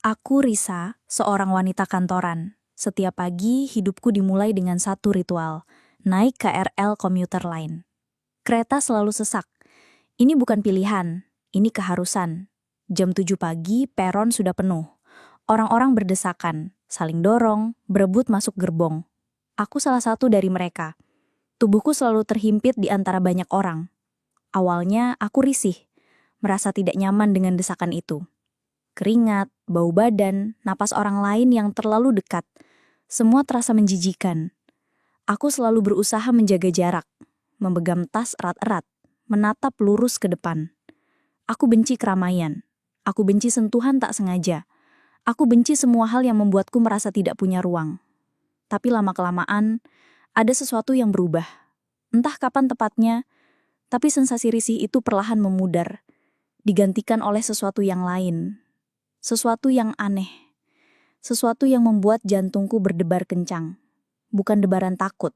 Aku Risa, seorang wanita kantoran. Setiap pagi, hidupku dimulai dengan satu ritual, naik KRL komuter lain. Kereta selalu sesak. Ini bukan pilihan, ini keharusan. Jam 7 pagi, peron sudah penuh. Orang-orang berdesakan, saling dorong, berebut masuk gerbong. Aku salah satu dari mereka. Tubuhku selalu terhimpit di antara banyak orang. Awalnya, aku risih, merasa tidak nyaman dengan desakan itu. Keringat, bau badan, napas orang lain yang terlalu dekat. Semua terasa menjijikan. Aku selalu berusaha menjaga jarak, memegang tas erat-erat, menatap lurus ke depan. Aku benci keramaian. Aku benci sentuhan tak sengaja. Aku benci semua hal yang membuatku merasa tidak punya ruang. Tapi lama-kelamaan, ada sesuatu yang berubah. Entah kapan tepatnya, tapi sensasi risih itu perlahan memudar, digantikan oleh sesuatu yang lain. Sesuatu yang aneh. Sesuatu yang membuat jantungku berdebar kencang. Bukan debaran takut,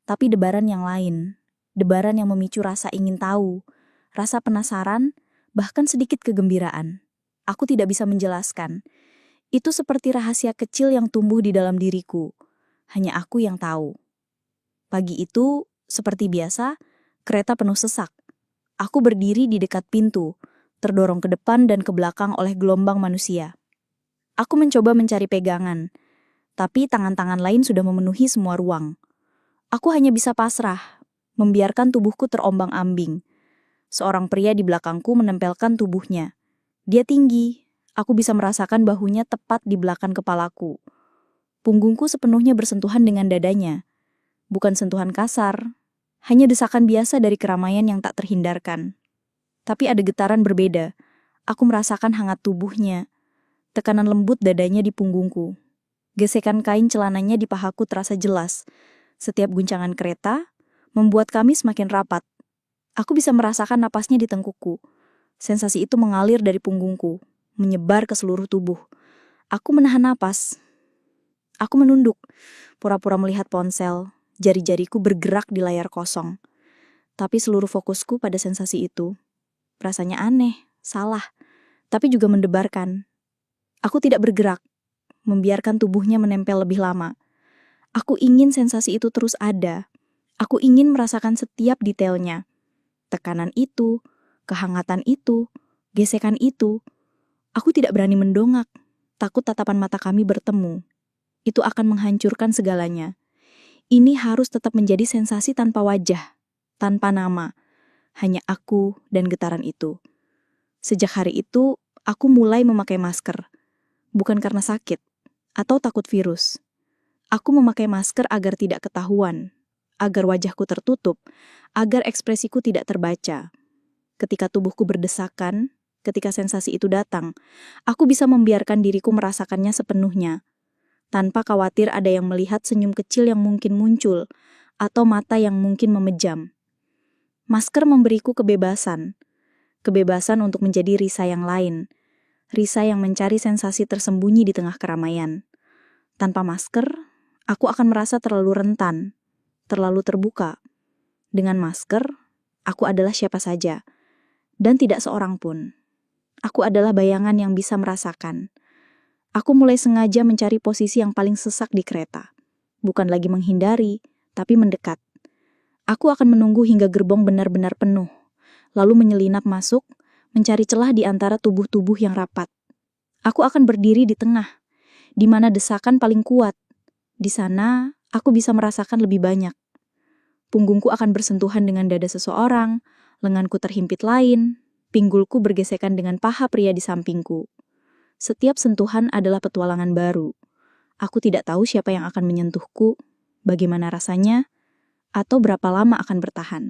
tapi debaran yang lain. Debaran yang memicu rasa ingin tahu, rasa penasaran, bahkan sedikit kegembiraan. Aku tidak bisa menjelaskan. Itu seperti rahasia kecil yang tumbuh di dalam diriku. Hanya aku yang tahu. Pagi itu, seperti biasa, kereta penuh sesak. Aku berdiri di dekat pintu, terdorong ke depan dan ke belakang oleh gelombang manusia. Aku mencoba mencari pegangan, tapi tangan-tangan lain sudah memenuhi semua ruang. Aku hanya bisa pasrah, membiarkan tubuhku terombang-ambing. Seorang pria di belakangku menempelkan tubuhnya. Dia tinggi, aku bisa merasakan bahunya tepat di belakang kepalaku. Punggungku sepenuhnya bersentuhan dengan dadanya. Bukan sentuhan kasar, hanya desakan biasa dari keramaian yang tak terhindarkan. Tapi ada getaran berbeda. Aku merasakan hangat tubuhnya, tekanan lembut dadanya di punggungku. Gesekan kain celananya di pahaku terasa jelas. Setiap guncangan kereta membuat kami semakin rapat. Aku bisa merasakan napasnya di tengkukku. Sensasi itu mengalir dari punggungku, menyebar ke seluruh tubuh. Aku menahan napas. Aku menunduk, pura-pura melihat ponsel. Jari-jariku bergerak di layar kosong. Tapi seluruh fokusku pada sensasi itu. Rasanya aneh, salah, tapi juga mendebarkan. Aku tidak bergerak, membiarkan tubuhnya menempel lebih lama. Aku ingin sensasi itu terus ada. Aku ingin merasakan setiap detailnya. Tekanan itu, kehangatan itu, gesekan itu. Aku tidak berani mendongak, takut tatapan mata kami bertemu. Itu akan menghancurkan segalanya. Ini harus tetap menjadi sensasi tanpa wajah, tanpa nama. Hanya aku dan getaran itu. Sejak hari itu, aku mulai memakai masker. Bukan karena sakit, atau takut virus. Aku memakai masker agar tidak ketahuan, agar wajahku tertutup, agar ekspresiku tidak terbaca. Ketika tubuhku berdesakan, ketika sensasi itu datang, aku bisa membiarkan diriku merasakannya sepenuhnya, tanpa khawatir ada yang melihat senyum kecil yang mungkin muncul, atau mata yang mungkin memejam. Masker memberiku kebebasan. Kebebasan untuk menjadi Risa yang lain. Risa yang mencari sensasi tersembunyi di tengah keramaian. Tanpa masker, aku akan merasa terlalu rentan, terlalu terbuka. Dengan masker, aku adalah siapa saja. Dan tidak seorang pun. Aku adalah bayangan yang bisa merasakan. Aku mulai sengaja mencari posisi yang paling sesak di kereta. Bukan lagi menghindari, tapi mendekat. Aku akan menunggu hingga gerbong benar-benar penuh, lalu menyelinap masuk, mencari celah di antara tubuh-tubuh yang rapat. Aku akan berdiri di tengah, di mana desakan paling kuat. Di sana, aku bisa merasakan lebih banyak. Punggungku akan bersentuhan dengan dada seseorang, lenganku terhimpit lain, pinggulku bergesekan dengan paha pria di sampingku. Setiap sentuhan adalah petualangan baru. Aku tidak tahu siapa yang akan menyentuhku, bagaimana rasanya, atau berapa lama akan bertahan.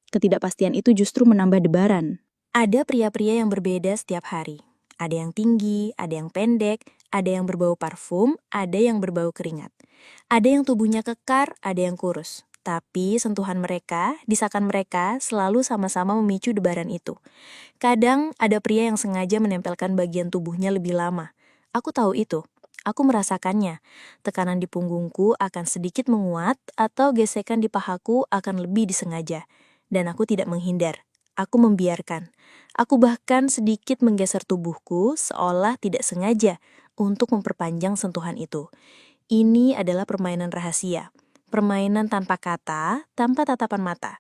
Ketidakpastian itu justru menambah debaran. Ada pria-pria yang berbeda setiap hari. Ada yang tinggi, ada yang pendek, ada yang berbau parfum, ada yang berbau keringat. Ada yang tubuhnya kekar, ada yang kurus. Tapi sentuhan mereka, desakan mereka selalu sama-sama memicu debaran itu. Kadang ada pria yang sengaja menempelkan bagian tubuhnya lebih lama. Aku tahu itu. Aku merasakannya. Tekanan di punggungku akan sedikit menguat atau gesekan di pahaku akan lebih disengaja. Dan aku tidak menghindar. Aku membiarkan. Aku bahkan sedikit menggeser tubuhku seolah tidak sengaja untuk memperpanjang sentuhan itu. Ini adalah permainan rahasia. Permainan tanpa kata, tanpa tatapan mata.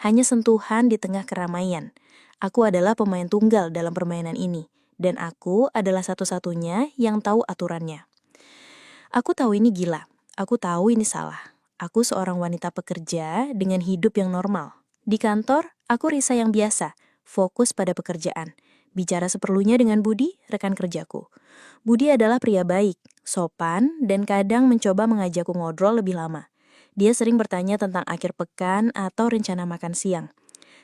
Hanya sentuhan di tengah keramaian. Aku adalah pemain tunggal dalam permainan ini. Dan aku adalah satu-satunya yang tahu aturannya. Aku tahu ini gila. Aku tahu ini salah. Aku seorang wanita pekerja dengan hidup yang normal. Di kantor, aku Risa yang biasa, fokus pada pekerjaan. Bicara seperlunya dengan Budi, rekan kerjaku. Budi adalah pria baik, sopan, dan kadang mencoba mengajakku ngobrol lebih lama. Dia sering bertanya tentang akhir pekan atau rencana makan siang.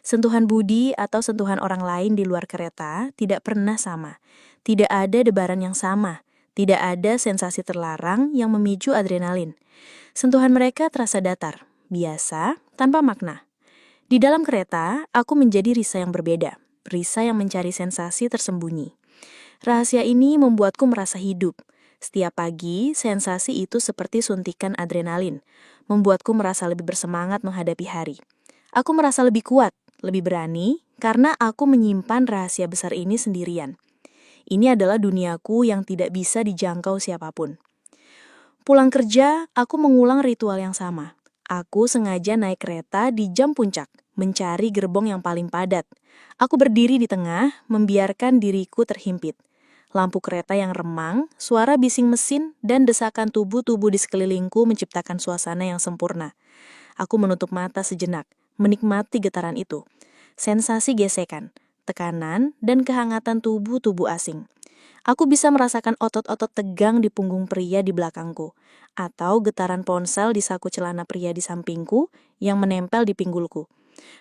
Sentuhan Budi atau sentuhan orang lain di luar kereta tidak pernah sama. Tidak ada debaran yang sama. Tidak ada sensasi terlarang yang memicu adrenalin. Sentuhan mereka terasa datar, biasa, tanpa makna. Di dalam kereta, aku menjadi Risa yang berbeda. Risa yang mencari sensasi tersembunyi. Rahasia ini membuatku merasa hidup. Setiap pagi, sensasi itu seperti suntikan adrenalin. Membuatku merasa lebih bersemangat menghadapi hari. Aku merasa lebih kuat, lebih berani, karena aku menyimpan rahasia besar ini sendirian. Ini adalah duniaku yang tidak bisa dijangkau siapapun. Pulang kerja, aku mengulang ritual yang sama. Aku sengaja naik kereta di jam puncak, mencari gerbong yang paling padat. Aku berdiri di tengah, membiarkan diriku terhimpit. Lampu kereta yang remang, suara bising mesin, dan desakan tubuh-tubuh di sekelilingku menciptakan suasana yang sempurna. Aku menutup mata sejenak, menikmati getaran itu. Sensasi gesekan, tekanan, dan kehangatan tubuh-tubuh asing. Aku bisa merasakan otot-otot tegang di punggung pria di belakangku, atau getaran ponsel di saku celana pria di sampingku yang menempel di pinggulku.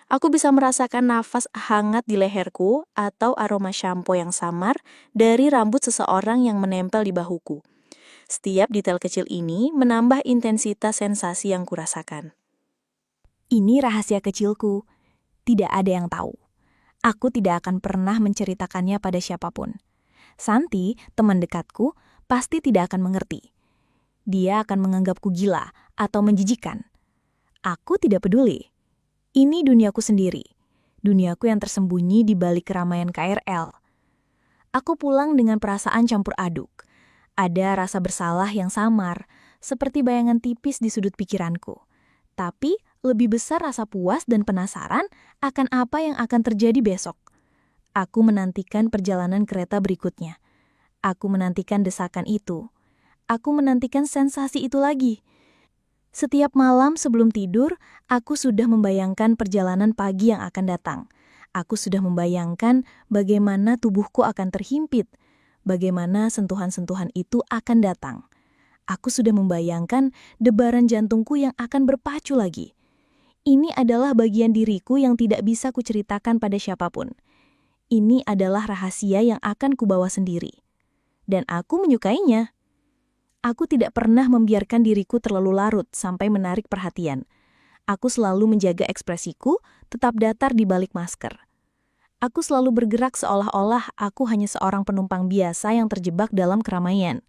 Aku bisa merasakan nafas hangat di leherku atau aroma sampo yang samar dari rambut seseorang yang menempel di bahuku. Setiap detail kecil ini menambah intensitas sensasi yang kurasakan. Ini rahasia kecilku. Tidak ada yang tahu. Aku tidak akan pernah menceritakannya pada siapapun. Santi, teman dekatku, pasti tidak akan mengerti. Dia akan menganggapku gila atau menjijikan. Aku tidak peduli. Ini duniaku sendiri. Duniaku yang tersembunyi di balik keramaian KRL. Aku pulang dengan perasaan campur aduk. Ada rasa bersalah yang samar, seperti bayangan tipis di sudut pikiranku. Tapi lebih besar rasa puas dan penasaran akan apa yang akan terjadi besok. Aku menantikan perjalanan kereta berikutnya. Aku menantikan desakan itu. Aku menantikan sensasi itu lagi. Setiap malam sebelum tidur, aku sudah membayangkan perjalanan pagi yang akan datang. Aku sudah membayangkan bagaimana tubuhku akan terhimpit, bagaimana sentuhan-sentuhan itu akan datang. Aku sudah membayangkan debaran jantungku yang akan berpacu lagi. Ini adalah bagian diriku yang tidak bisa kuceritakan pada siapapun. Ini adalah rahasia yang akan kubawa sendiri. Dan aku menyukainya. Aku tidak pernah membiarkan diriku terlalu larut sampai menarik perhatian. Aku selalu menjaga ekspresiku tetap datar di balik masker. Aku selalu bergerak seolah-olah aku hanya seorang penumpang biasa yang terjebak dalam keramaian.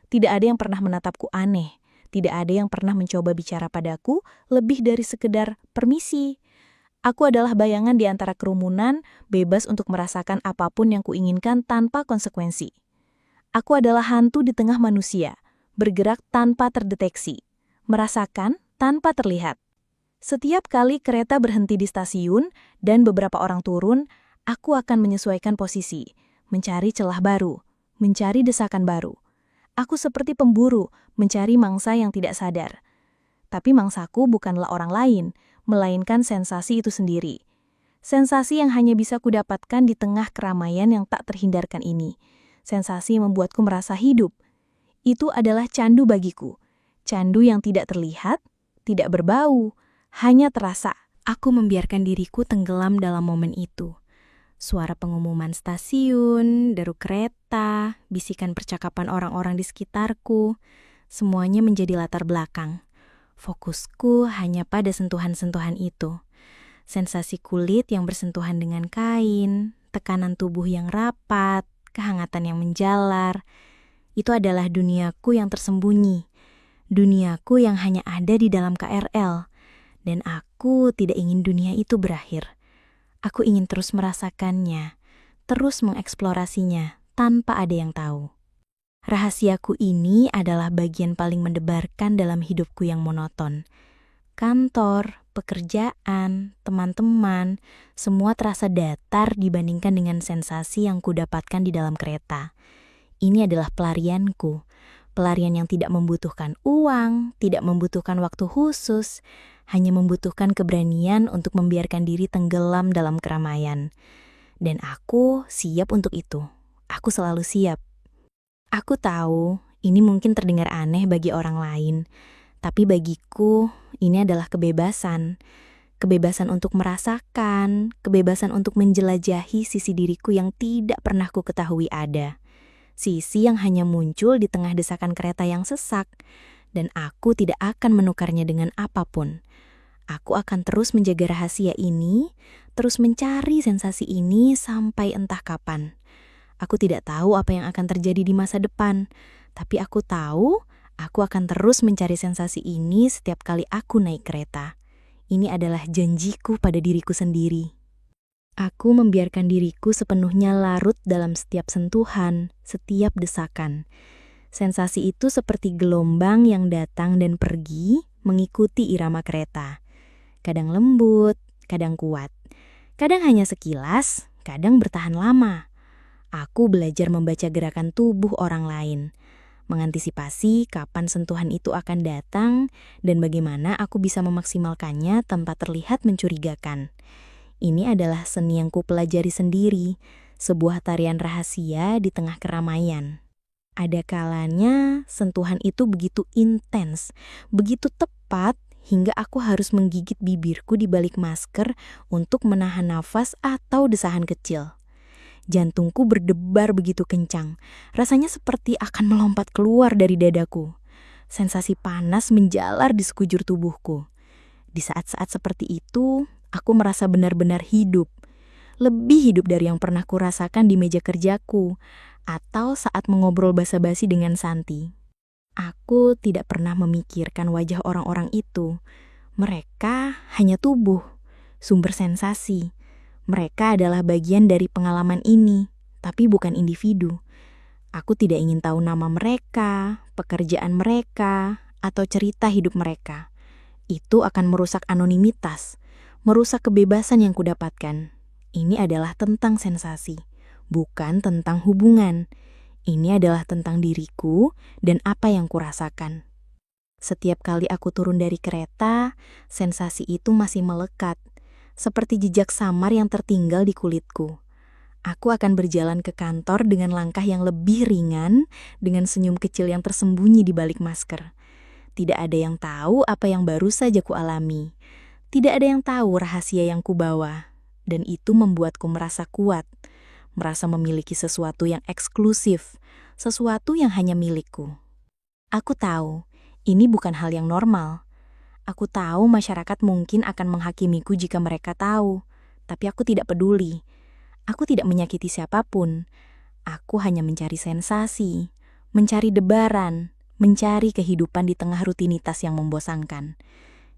Tidak ada yang pernah menatapku aneh. Tidak ada yang pernah mencoba bicara padaku lebih dari sekedar permisi. Aku adalah bayangan di antara kerumunan, bebas untuk merasakan apapun yang kuinginkan tanpa konsekuensi. Aku adalah hantu di tengah manusia, bergerak tanpa terdeteksi, merasakan tanpa terlihat. Setiap kali kereta berhenti di stasiun dan beberapa orang turun, aku akan menyesuaikan posisi, mencari celah baru, mencari desakan baru. Aku seperti pemburu, mencari mangsa yang tidak sadar. Tapi mangsaku bukanlah orang lain, melainkan sensasi itu sendiri. Sensasi yang hanya bisa kudapatkan di tengah keramaian yang tak terhindarkan ini. Sensasi yang membuatku merasa hidup. Itu adalah candu bagiku. Candu yang tidak terlihat, tidak berbau, hanya terasa. Aku membiarkan diriku tenggelam dalam momen itu. Suara pengumuman stasiun, deru kereta, bisikan percakapan orang-orang di sekitarku, semuanya menjadi latar belakang. Fokusku hanya pada sentuhan-sentuhan itu. Sensasi kulit yang bersentuhan dengan kain, tekanan tubuh yang rapat, kehangatan yang menjalar. Itu adalah duniaku yang tersembunyi. Duniaku yang hanya ada di dalam KRL. Dan aku tidak ingin dunia itu berakhir. Aku ingin terus merasakannya, terus mengeksplorasinya tanpa ada yang tahu. Rahasiaku ini adalah bagian paling mendebarkan dalam hidupku yang monoton. Kantor, pekerjaan, teman-teman, semua terasa datar dibandingkan dengan sensasi yang kudapatkan di dalam kereta. Ini adalah pelarianku, pelarian yang tidak membutuhkan uang, tidak membutuhkan waktu khusus, hanya membutuhkan keberanian untuk membiarkan diri tenggelam dalam keramaian. Dan aku siap untuk itu. Aku selalu siap. Aku tahu ini mungkin terdengar aneh bagi orang lain, tapi bagiku ini adalah kebebasan. Kebebasan untuk merasakan, kebebasan untuk menjelajahi sisi diriku yang tidak pernah ku ketahui ada. Sisi yang hanya muncul di tengah desakan kereta yang sesak, dan aku tidak akan menukarnya dengan apapun. Aku akan terus menjaga rahasia ini, terus mencari sensasi ini sampai entah kapan. Aku tidak tahu apa yang akan terjadi di masa depan, tapi aku tahu aku akan terus mencari sensasi ini setiap kali aku naik kereta. Ini adalah janjiku pada diriku sendiri. Aku membiarkan diriku sepenuhnya larut dalam setiap sentuhan, setiap desakan. Sensasi itu seperti gelombang yang datang dan pergi mengikuti irama kereta. Kadang lembut, kadang kuat. Kadang hanya sekilas, kadang bertahan lama. Aku belajar membaca gerakan tubuh orang lain, mengantisipasi kapan sentuhan itu akan datang dan bagaimana aku bisa memaksimalkannya tanpa terlihat mencurigakan. Ini adalah seni yang kupelajari sendiri, sebuah tarian rahasia di tengah keramaian. Ada kalanya sentuhan itu begitu intens, begitu tepat hingga aku harus menggigit bibirku di balik masker untuk menahan nafas atau desahan kecil. Jantungku berdebar begitu kencang, rasanya seperti akan melompat keluar dari dadaku. Sensasi panas menjalar di sekujur tubuhku. Di saat-saat seperti itu, aku merasa benar-benar hidup. Lebih hidup dari yang pernah kurasakan di meja kerjaku, atau saat mengobrol basa-basi dengan Santi. Aku tidak pernah memikirkan wajah orang-orang itu. Mereka hanya tubuh, sumber sensasi. Mereka adalah bagian dari pengalaman ini, tapi bukan individu. Aku tidak ingin tahu nama mereka, pekerjaan mereka, atau cerita hidup mereka. Itu akan merusak anonimitas, merusak kebebasan yang kudapatkan. Ini adalah tentang sensasi, bukan tentang hubungan. Ini adalah tentang diriku dan apa yang kurasakan. Setiap kali aku turun dari kereta, sensasi itu masih melekat, seperti jejak samar yang tertinggal di kulitku. Aku akan berjalan ke kantor dengan langkah yang lebih ringan, dengan senyum kecil yang tersembunyi di balik masker. Tidak ada yang tahu apa yang baru saja kualami. Tidak ada yang tahu rahasia yang kubawa. Dan itu membuatku merasa kuat, merasa memiliki sesuatu yang eksklusif, sesuatu yang hanya milikku. Aku tahu, ini bukan hal yang normal. Aku tahu masyarakat mungkin akan menghakimiku jika mereka tahu, tapi aku tidak peduli. Aku tidak menyakiti siapapun. Aku hanya mencari sensasi, mencari debaran, mencari kehidupan di tengah rutinitas yang membosankan.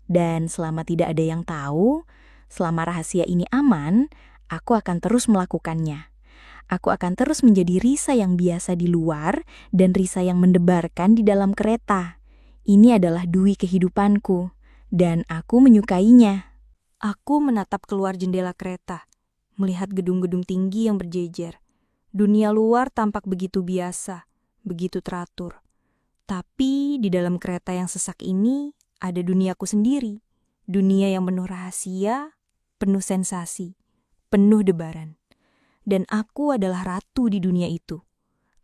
Dan selama tidak ada yang tahu, selama rahasia ini aman, aku akan terus melakukannya. Aku akan terus menjadi Risa yang biasa di luar dan Risa yang mendebarkan di dalam kereta. Ini adalah dui kehidupanku. Dan aku menyukainya. Aku menatap keluar jendela kereta, melihat gedung-gedung tinggi yang berjejer. Dunia luar tampak begitu biasa, begitu teratur. Tapi di dalam kereta yang sesak ini, ada duniaku sendiri. Dunia yang penuh rahasia, penuh sensasi, penuh debaran. Dan aku adalah ratu di dunia itu.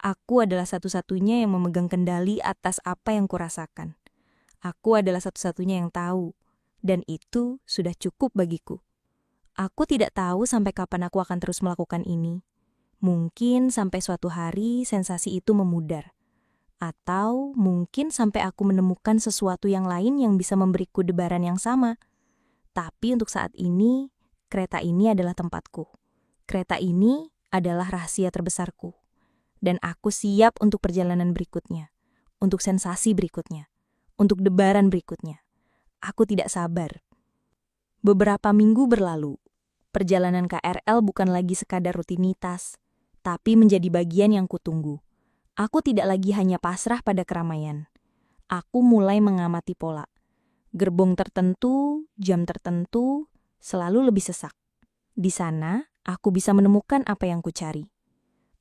Aku adalah satu-satunya yang memegang kendali atas apa yang kurasakan. Aku adalah satu-satunya yang tahu, dan itu sudah cukup bagiku. Aku tidak tahu sampai kapan aku akan terus melakukan ini. Mungkin sampai suatu hari sensasi itu memudar. Atau mungkin sampai aku menemukan sesuatu yang lain yang bisa memberiku debaran yang sama. Tapi untuk saat ini, kereta ini adalah tempatku. Kereta ini adalah rahasia terbesarku. Dan aku siap untuk perjalanan berikutnya, untuk sensasi berikutnya. Untuk debaran berikutnya. Aku tidak sabar. Beberapa minggu berlalu. Perjalanan KRL bukan lagi sekadar rutinitas, tapi menjadi bagian yang kutunggu. Aku tidak lagi hanya pasrah pada keramaian. Aku mulai mengamati pola. Gerbong tertentu, jam tertentu, selalu lebih sesak. Di sana, aku bisa menemukan apa yang kucari.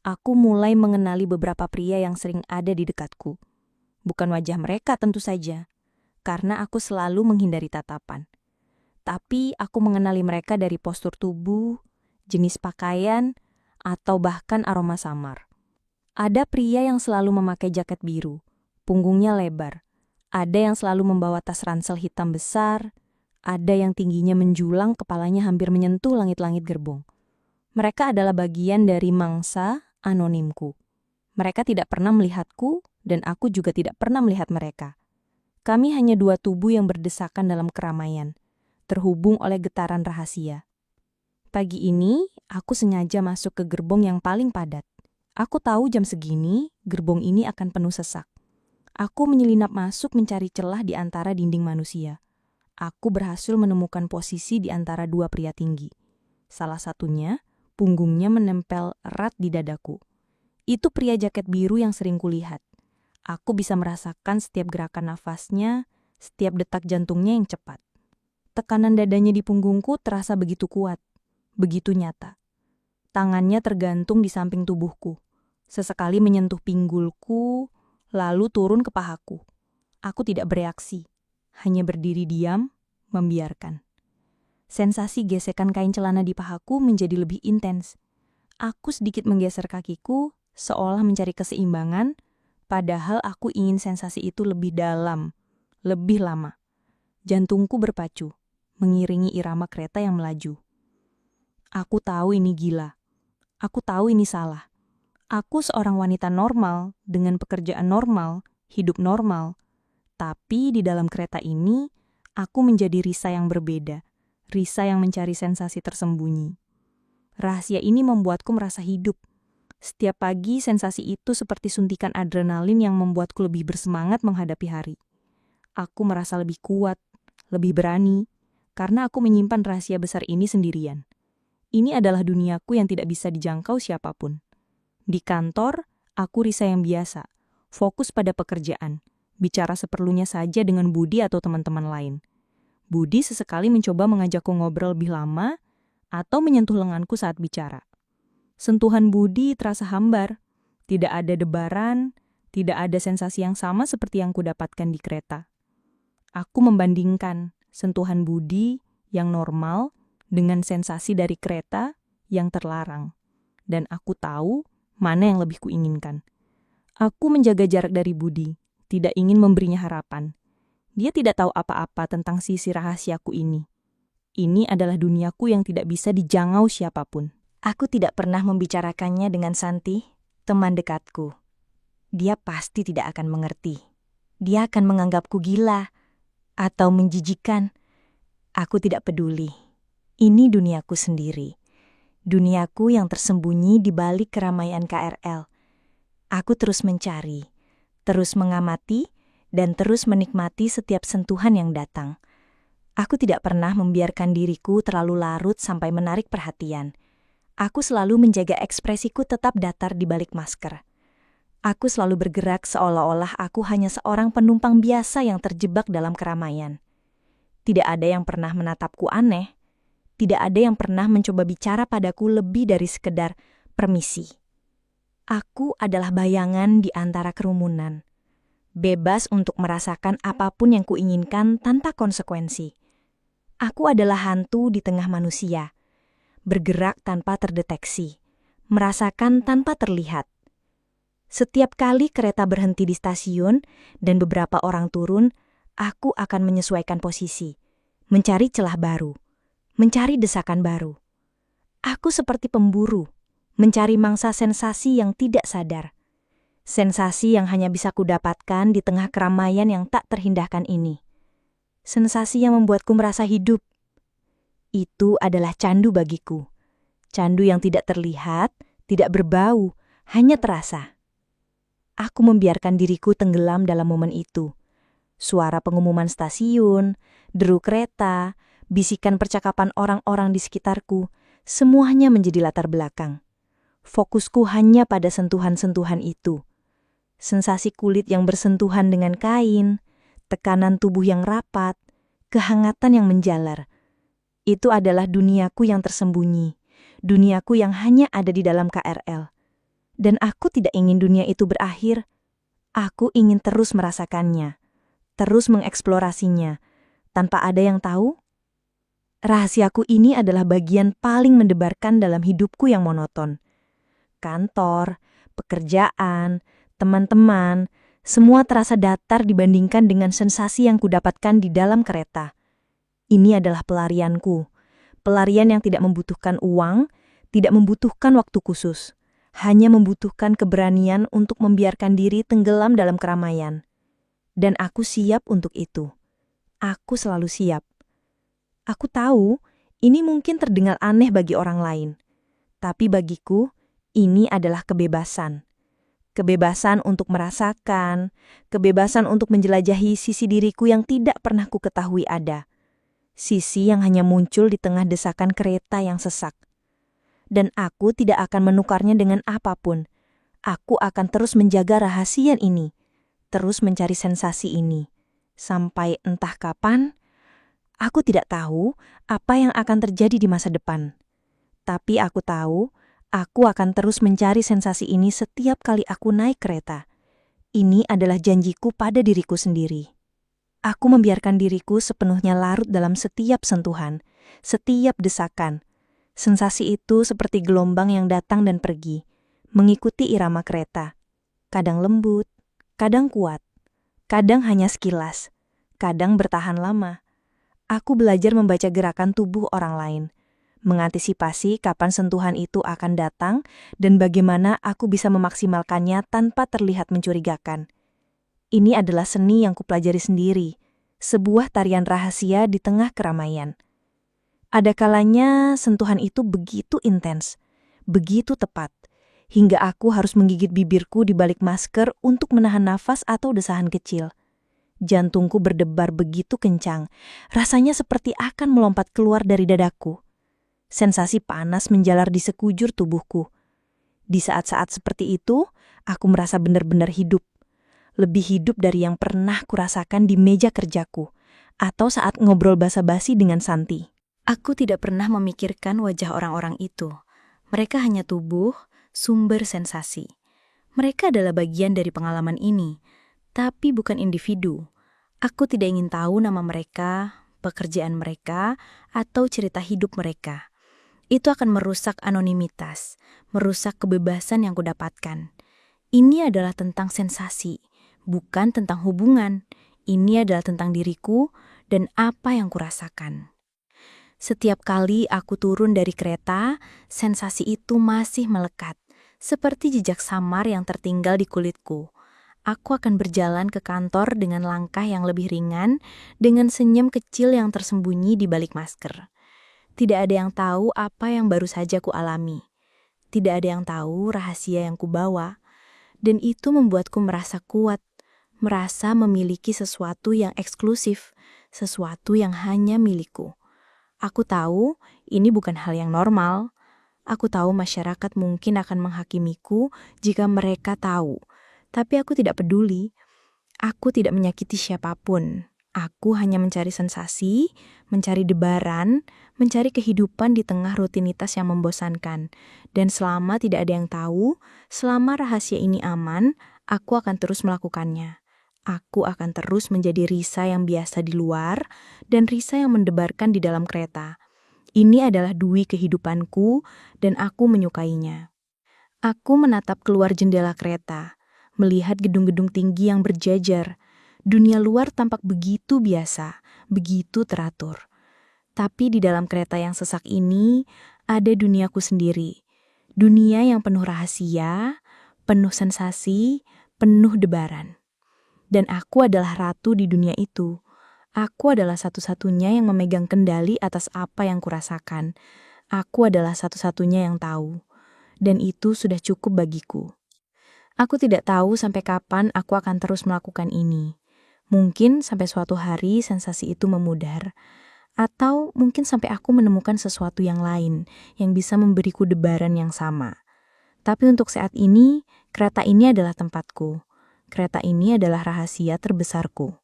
Aku mulai mengenali beberapa pria yang sering ada di dekatku. Bukan wajah mereka tentu saja, karena aku selalu menghindari tatapan. Tapi aku mengenali mereka dari postur tubuh, jenis pakaian, atau bahkan aroma samar. Ada pria yang selalu memakai jaket biru, punggungnya lebar. Ada yang selalu membawa tas ransel hitam besar. Ada yang tingginya menjulang, kepalanya hampir menyentuh langit-langit gerbong. Mereka adalah bagian dari mangsa anonimku. Mereka tidak pernah melihatku, dan aku juga tidak pernah melihat mereka. Kami hanya dua tubuh yang berdesakan dalam keramaian, terhubung oleh getaran rahasia. Pagi ini, aku sengaja masuk ke gerbong yang paling padat. Aku tahu jam segini, gerbong ini akan penuh sesak. Aku menyelinap masuk mencari celah di antara dinding manusia. Aku berhasil menemukan posisi di antara dua pria tinggi. Salah satunya, punggungnya menempel erat di dadaku. Itu pria jaket biru yang sering kulihat. Aku bisa merasakan setiap gerakan nafasnya, setiap detak jantungnya yang cepat. Tekanan dadanya di punggungku terasa begitu kuat, begitu nyata. Tangannya tergantung di samping tubuhku. Sesekali menyentuh pinggulku, lalu turun ke pahaku. Aku tidak bereaksi, hanya berdiri diam, membiarkan. Sensasi gesekan kain celana di pahaku menjadi lebih intens. Aku sedikit menggeser kakiku, seolah mencari keseimbangan, padahal aku ingin sensasi itu lebih dalam, lebih lama. Jantungku berpacu, mengiringi irama kereta yang melaju. Aku tahu ini gila. Aku tahu ini salah. Aku seorang wanita normal, dengan pekerjaan normal, hidup normal. Tapi di dalam kereta ini, aku menjadi Risa yang berbeda. Risa yang mencari sensasi tersembunyi. Rahasia ini membuatku merasa hidup. Setiap pagi, sensasi itu seperti suntikan adrenalin yang membuatku lebih bersemangat menghadapi hari. Aku merasa lebih kuat, lebih berani, karena aku menyimpan rahasia besar ini sendirian. Ini adalah duniaku yang tidak bisa dijangkau siapapun. Di kantor, aku Risa yang biasa, fokus pada pekerjaan, bicara seperlunya saja dengan Budi atau teman-teman lain. Budi sesekali mencoba mengajakku ngobrol lebih lama atau menyentuh lenganku saat bicara. Sentuhan Budi terasa hambar, tidak ada debaran, tidak ada sensasi yang sama seperti yang kudapatkan di kereta. Aku membandingkan sentuhan Budi yang normal dengan sensasi dari kereta yang terlarang. Dan aku tahu mana yang lebih kuinginkan. Aku menjaga jarak dari Budi, tidak ingin memberinya harapan. Dia tidak tahu apa-apa tentang sisi rahasiaku ini. Ini adalah duniaku yang tidak bisa dijangkau siapapun. Aku tidak pernah membicarakannya dengan Santi, teman dekatku. Dia pasti tidak akan mengerti. Dia akan menganggapku gila atau menjijikan. Aku tidak peduli. Ini duniaku sendiri. Duniaku yang tersembunyi di balik keramaian KRL. Aku terus mencari, terus mengamati, dan terus menikmati setiap sentuhan yang datang. Aku tidak pernah membiarkan diriku terlalu larut sampai menarik perhatian. Aku selalu menjaga ekspresiku tetap datar di balik masker. Aku selalu bergerak seolah-olah aku hanya seorang penumpang biasa yang terjebak dalam keramaian. Tidak ada yang pernah menatapku aneh. Tidak ada yang pernah mencoba bicara padaku lebih dari sekedar permisi. Aku adalah bayangan di antara kerumunan. Bebas untuk merasakan apapun yang kuinginkan tanpa konsekuensi. Aku adalah hantu di tengah manusia. Bergerak tanpa terdeteksi. Merasakan tanpa terlihat. Setiap kali kereta berhenti di stasiun dan beberapa orang turun, aku akan menyesuaikan posisi. Mencari celah baru. Mencari desakan baru. Aku seperti pemburu, mencari mangsa sensasi yang tidak sadar. Sensasi yang hanya bisa kudapatkan di tengah keramaian yang tak terhindarkan ini. Sensasi yang membuatku merasa hidup. Itu adalah candu bagiku. Candu yang tidak terlihat, tidak berbau, hanya terasa. Aku membiarkan diriku tenggelam dalam momen itu. Suara pengumuman stasiun, deru kereta, bisikan percakapan orang-orang di sekitarku, Semuanya menjadi latar belakang. Fokusku hanya pada sentuhan-sentuhan itu. Sensasi kulit yang bersentuhan dengan kain, tekanan tubuh yang rapat, kehangatan yang menjalar. Itu adalah duniaku yang tersembunyi, duniaku yang hanya ada di dalam KRL. Dan aku tidak ingin dunia itu berakhir. Aku ingin terus merasakannya, terus mengeksplorasinya, tanpa ada yang tahu. Rahasiaku ini adalah bagian paling mendebarkan dalam hidupku yang monoton. Kantor, pekerjaan, teman-teman, semua terasa datar dibandingkan dengan sensasi yang kudapatkan di dalam kereta. Ini adalah pelarianku. Pelarian yang tidak membutuhkan uang, tidak membutuhkan waktu khusus. Hanya membutuhkan keberanian untuk membiarkan diri tenggelam dalam keramaian. Dan aku siap untuk itu. Aku selalu siap. Aku tahu, ini mungkin terdengar aneh bagi orang lain. Tapi bagiku, ini adalah kebebasan. Kebebasan untuk merasakan, kebebasan untuk menjelajahi sisi diriku yang tidak pernah ku ketahui ada. Sisi yang hanya muncul di tengah desakan kereta yang sesak. Dan aku tidak akan menukarnya dengan apapun. Aku akan terus menjaga rahasia ini, terus mencari sensasi ini. Sampai entah kapan, aku tidak tahu apa yang akan terjadi di masa depan. Tapi aku tahu, aku akan terus mencari sensasi ini setiap kali aku naik kereta. Ini adalah janjiku pada diriku sendiri. Aku membiarkan diriku sepenuhnya larut dalam setiap sentuhan, setiap desakan. Sensasi itu seperti gelombang yang datang dan pergi, mengikuti irama kereta. Kadang lembut, kadang kuat, kadang hanya sekilas, kadang bertahan lama. Aku belajar membaca gerakan tubuh orang lain, mengantisipasi kapan sentuhan itu akan datang dan bagaimana aku bisa memaksimalkannya tanpa terlihat mencurigakan. Ini adalah seni yang kupelajari sendiri, sebuah tarian rahasia di tengah keramaian. Ada kalanya sentuhan itu begitu intens, begitu tepat, hingga aku harus menggigit bibirku di balik masker untuk menahan nafas atau desahan kecil. Jantungku berdebar begitu kencang, rasanya seperti akan melompat keluar dari dadaku. Sensasi panas menjalar di sekujur tubuhku. Di saat-saat seperti itu, aku merasa benar-benar hidup. Lebih hidup dari yang pernah kurasakan di meja kerjaku, atau saat ngobrol basa-basi dengan Santi. Aku tidak pernah memikirkan wajah orang-orang itu. Mereka hanya tubuh, sumber sensasi. Mereka adalah bagian dari pengalaman ini, tapi bukan individu. Aku tidak ingin tahu nama mereka, pekerjaan mereka, atau cerita hidup mereka. Itu akan merusak anonimitas, merusak kebebasan yang kudapatkan. Ini adalah tentang sensasi, bukan tentang hubungan. Ini adalah tentang diriku dan apa yang kurasakan. Setiap kali aku turun dari kereta, sensasi itu masih melekat, seperti jejak samar yang tertinggal di kulitku. Aku akan berjalan ke kantor dengan langkah yang lebih ringan, dengan senyum kecil yang tersembunyi di balik masker. Tidak ada yang tahu apa yang baru saja ku alami. Tidak ada yang tahu rahasia yang kubawa. Dan itu membuatku merasa kuat, merasa memiliki sesuatu yang eksklusif, sesuatu yang hanya milikku. Aku tahu ini bukan hal yang normal. Aku tahu masyarakat mungkin akan menghakimiku jika mereka tahu. Tapi aku tidak peduli. Aku tidak menyakiti siapapun. Aku hanya mencari sensasi, mencari debaran, mencari kehidupan di tengah rutinitas yang membosankan. Dan selama tidak ada yang tahu, selama rahasia ini aman, aku akan terus melakukannya. Aku akan terus menjadi Risa yang biasa di luar dan Risa yang mendebarkan di dalam kereta. Ini adalah dui kehidupanku dan aku menyukainya. Aku menatap keluar jendela kereta, melihat gedung-gedung tinggi yang berjajar. Dunia luar tampak begitu biasa, begitu teratur. Tapi di dalam kereta yang sesak ini, ada duniaku sendiri. Dunia yang penuh rahasia, penuh sensasi, penuh debaran. Dan aku adalah ratu di dunia itu. Aku adalah satu-satunya yang memegang kendali atas apa yang kurasakan. Aku adalah satu-satunya yang tahu. Dan itu sudah cukup bagiku. Aku tidak tahu sampai kapan aku akan terus melakukan ini. Mungkin sampai suatu hari sensasi itu memudar. Atau mungkin sampai aku menemukan sesuatu yang lain yang bisa memberiku debaran yang sama. Tapi untuk saat ini, kereta ini adalah tempatku. Kereta ini adalah rahasia terbesarku.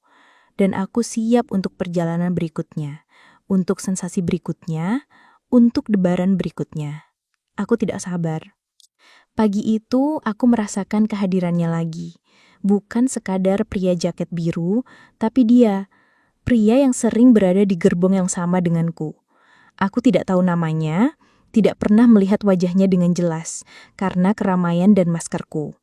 Dan aku siap untuk perjalanan berikutnya, untuk sensasi berikutnya, untuk debaran berikutnya. Aku tidak sabar. Pagi itu aku merasakan kehadirannya lagi. Bukan sekadar pria jaket biru, tapi dia, pria yang sering berada di gerbong yang sama denganku. Aku tidak tahu namanya, tidak pernah melihat wajahnya dengan jelas, karena keramaian dan maskerku.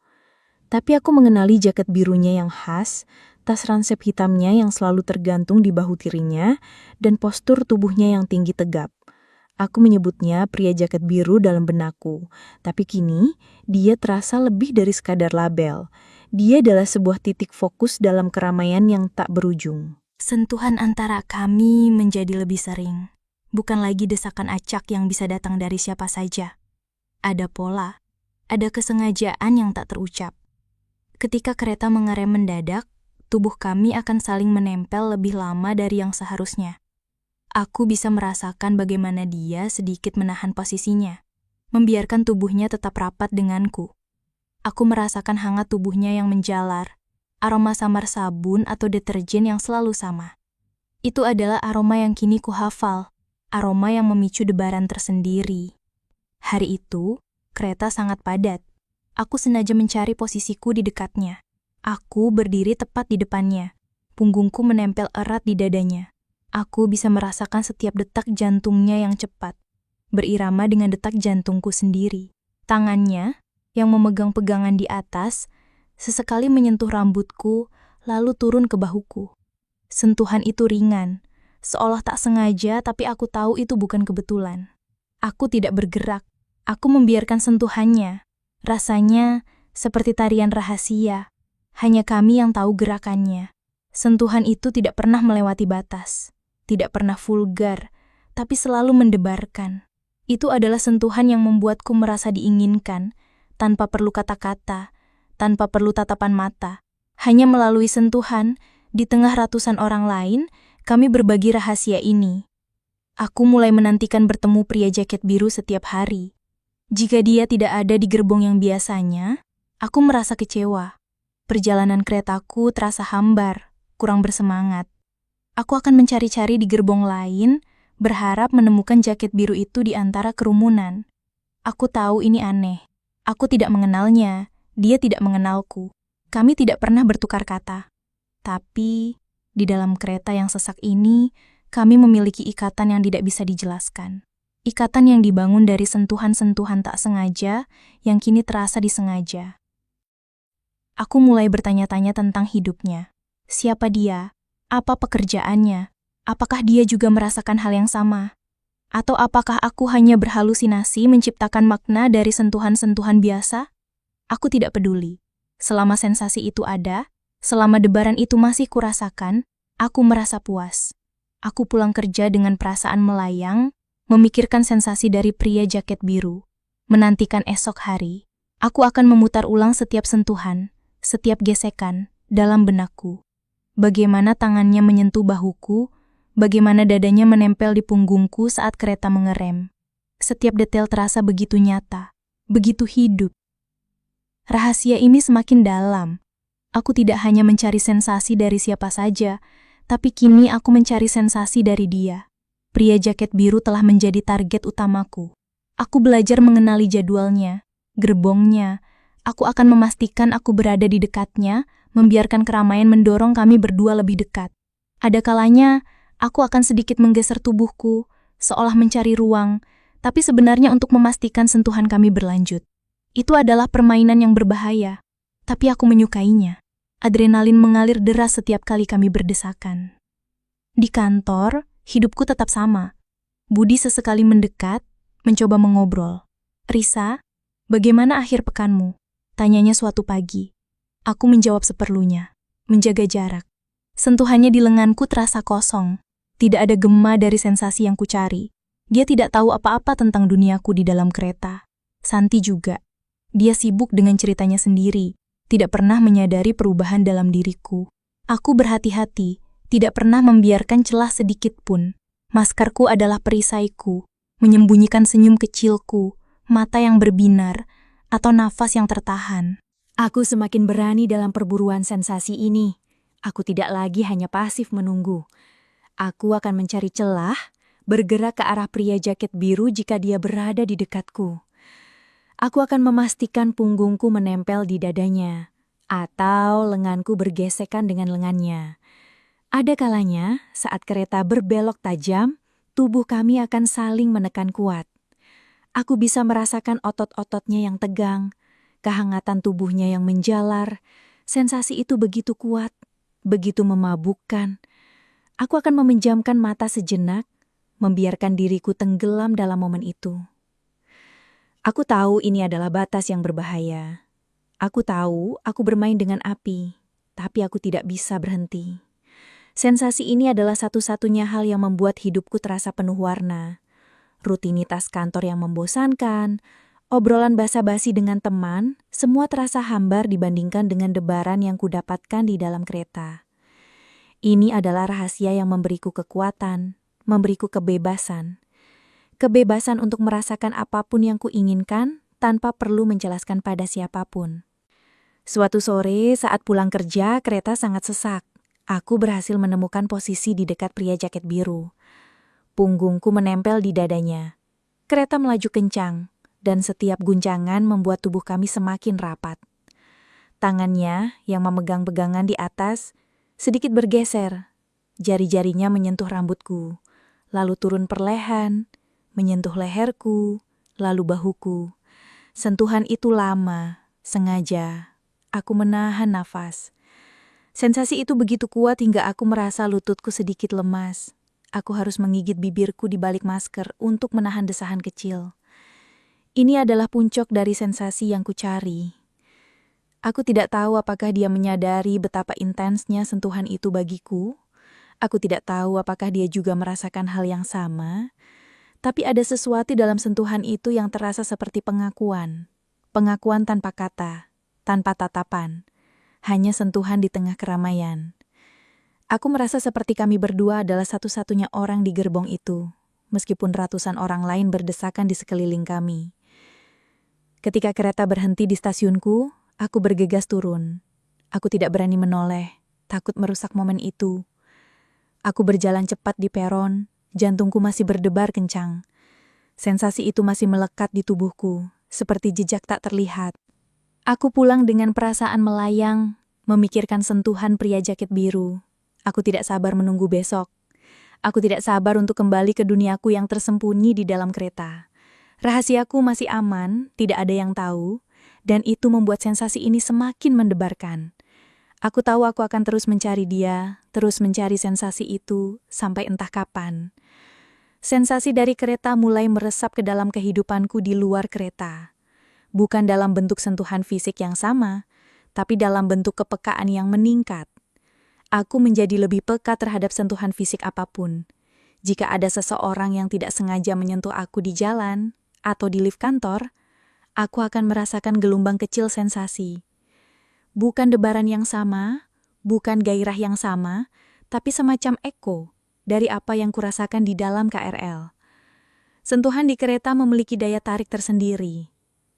Tapi aku mengenali jaket birunya yang khas, tas ransep hitamnya yang selalu tergantung di bahu tirinya, dan postur tubuhnya yang tinggi tegap. Aku menyebutnya pria jaket biru dalam benakku, tapi kini dia terasa lebih dari sekadar label. Dia adalah sebuah titik fokus dalam keramaian yang tak berujung. Sentuhan antara kami menjadi lebih sering. Bukan lagi desakan acak yang bisa datang dari siapa saja. Ada pola, ada kesengajaan yang tak terucap. Ketika kereta mengerem mendadak, tubuh kami akan saling menempel lebih lama dari yang seharusnya. Aku bisa merasakan bagaimana dia sedikit menahan posisinya, membiarkan tubuhnya tetap rapat denganku. Aku merasakan hangat tubuhnya yang menjalar, aroma samar sabun atau deterjen yang selalu sama. Itu adalah aroma yang kini kuhafal, aroma yang memicu debaran tersendiri. Hari itu, kereta sangat padat. Aku sengaja mencari posisiku di dekatnya. Aku berdiri tepat di depannya. Punggungku menempel erat di dadanya. Aku bisa merasakan setiap detak jantungnya yang cepat, berirama dengan detak jantungku sendiri. Tangannya, yang memegang pegangan di atas, sesekali menyentuh rambutku, lalu turun ke bahuku. Sentuhan itu ringan, seolah tak sengaja, tapi aku tahu itu bukan kebetulan. Aku tidak bergerak. Aku membiarkan sentuhannya. Rasanya seperti tarian rahasia. Hanya kami yang tahu gerakannya. Sentuhan itu tidak pernah melewati batas. Tidak pernah vulgar, tapi selalu mendebarkan. Itu adalah sentuhan yang membuatku merasa diinginkan, tanpa perlu kata-kata, tanpa perlu tatapan mata. Hanya melalui sentuhan, di tengah ratusan orang lain, kami berbagi rahasia ini. Aku mulai menantikan bertemu pria jaket biru setiap hari. Jika dia tidak ada di gerbong yang biasanya, aku merasa kecewa. Perjalanan keretaku terasa hambar, kurang bersemangat. Aku akan mencari-cari di gerbong lain, berharap menemukan jaket biru itu di antara kerumunan. Aku tahu ini aneh. Aku tidak mengenalnya, dia tidak mengenalku. Kami tidak pernah bertukar kata. Tapi, di dalam kereta yang sesak ini, kami memiliki ikatan yang tidak bisa dijelaskan. Ikatan yang dibangun dari sentuhan-sentuhan tak sengaja, yang kini terasa disengaja. Aku mulai bertanya-tanya tentang hidupnya. Siapa dia? Apa pekerjaannya? Apakah dia juga merasakan hal yang sama? Atau apakah aku hanya berhalusinasi menciptakan makna dari sentuhan-sentuhan biasa? Aku tidak peduli. Selama sensasi itu ada, selama debaran itu masih kurasakan, aku merasa puas. Aku pulang kerja dengan perasaan melayang, memikirkan sensasi dari pria jaket biru. Menantikan esok hari, aku akan memutar ulang setiap sentuhan, setiap gesekan dalam benakku. Bagaimana tangannya menyentuh bahuku, bagaimana dadanya menempel di punggungku saat kereta mengerem. Setiap detail terasa begitu nyata, begitu hidup. Rahasia ini semakin dalam. Aku tidak hanya mencari sensasi dari siapa saja, tapi kini aku mencari sensasi dari dia. Pria jaket biru telah menjadi target utamaku. Aku belajar mengenali jadwalnya, gerbongnya. Aku akan memastikan aku berada di dekatnya, membiarkan keramaian mendorong kami berdua lebih dekat. Ada kalanya, aku akan sedikit menggeser tubuhku, seolah mencari ruang, tapi sebenarnya untuk memastikan sentuhan kami berlanjut. Itu adalah permainan yang berbahaya, tapi aku menyukainya. Adrenalin mengalir deras setiap kali kami berdesakan. Di kantor, hidupku tetap sama. Budi sesekali mendekat, mencoba mengobrol. "Risa, bagaimana akhir pekanmu?" Tanyanya suatu pagi. Aku menjawab seperlunya, menjaga jarak. Sentuhannya di lenganku terasa kosong. Tidak ada gema dari sensasi yang kucari. Dia tidak tahu apa-apa tentang duniaku di dalam kereta. Santi juga. Dia sibuk dengan ceritanya sendiri, tidak pernah menyadari perubahan dalam diriku. Aku berhati-hati, tidak pernah membiarkan celah sedikit pun. Maskerku adalah perisaiku, menyembunyikan senyum kecilku, mata yang berbinar, atau nafas yang tertahan. Aku semakin berani dalam perburuan sensasi ini. Aku tidak lagi hanya pasif menunggu. Aku akan mencari celah, bergerak ke arah pria jaket biru jika dia berada di dekatku. Aku akan memastikan punggungku menempel di dadanya, atau lenganku bergesekan dengan lengannya. Ada kalanya, saat kereta berbelok tajam, tubuh kami akan saling menekan kuat. Aku bisa merasakan otot-ototnya yang tegang, kehangatan tubuhnya yang menjalar. Sensasi itu begitu kuat, begitu memabukkan. Aku akan memejamkan mata sejenak, membiarkan diriku tenggelam dalam momen itu. Aku tahu ini adalah batas yang berbahaya. Aku tahu aku bermain dengan api, tapi aku tidak bisa berhenti. Sensasi ini adalah satu-satunya hal yang membuat hidupku terasa penuh warna. Rutinitas kantor yang membosankan, obrolan basa-basi dengan teman, semua terasa hambar dibandingkan dengan debaran yang kudapatkan di dalam kereta. Ini adalah rahasia yang memberiku kekuatan, memberiku kebebasan. Kebebasan untuk merasakan apapun yang kuinginkan tanpa perlu menjelaskan pada siapapun. Suatu sore saat pulang kerja, kereta sangat sesak. Aku berhasil menemukan posisi di dekat pria jaket biru. Punggungku menempel di dadanya. Kereta melaju kencang, dan setiap guncangan membuat tubuh kami semakin rapat. Tangannya yang memegang pegangan di atas sedikit bergeser. Jari-jarinya menyentuh rambutku, lalu turun perlahan, menyentuh leherku, lalu bahuku. Sentuhan itu lama, sengaja. Aku menahan nafas. Sensasi itu begitu kuat hingga aku merasa lututku sedikit lemas. Aku harus menggigit bibirku di balik masker untuk menahan desahan kecil. Ini adalah puncak dari sensasi yang kucari. Aku tidak tahu apakah dia menyadari betapa intensnya sentuhan itu bagiku. Aku tidak tahu apakah dia juga merasakan hal yang sama. Tapi ada sesuatu dalam sentuhan itu yang terasa seperti pengakuan. Pengakuan tanpa kata, tanpa tatapan. Hanya sentuhan di tengah keramaian. Aku merasa seperti kami berdua adalah satu-satunya orang di gerbong itu, meskipun ratusan orang lain berdesakan di sekeliling kami. Ketika kereta berhenti di stasiunku, aku bergegas turun. Aku tidak berani menoleh, takut merusak momen itu. Aku berjalan cepat di peron, jantungku masih berdebar kencang. Sensasi itu masih melekat di tubuhku, seperti jejak tak terlihat. Aku pulang dengan perasaan melayang, memikirkan sentuhan pria jaket biru. Aku tidak sabar menunggu besok. Aku tidak sabar untuk kembali ke duniaku yang tersembunyi di dalam kereta. Rahasiaku masih aman, tidak ada yang tahu, dan itu membuat sensasi ini semakin mendebarkan. Aku tahu aku akan terus mencari dia, terus mencari sensasi itu, sampai entah kapan. Sensasi dari kereta mulai meresap ke dalam kehidupanku di luar kereta. Bukan dalam bentuk sentuhan fisik yang sama, tapi dalam bentuk kepekaan yang meningkat. Aku menjadi lebih peka terhadap sentuhan fisik apapun. Jika ada seseorang yang tidak sengaja menyentuh aku di jalan atau di lift kantor, aku akan merasakan gelombang kecil sensasi. Bukan debaran yang sama, bukan gairah yang sama, tapi semacam eko dari apa yang kurasakan di dalam KRL. Sentuhan di kereta memiliki daya tarik tersendiri.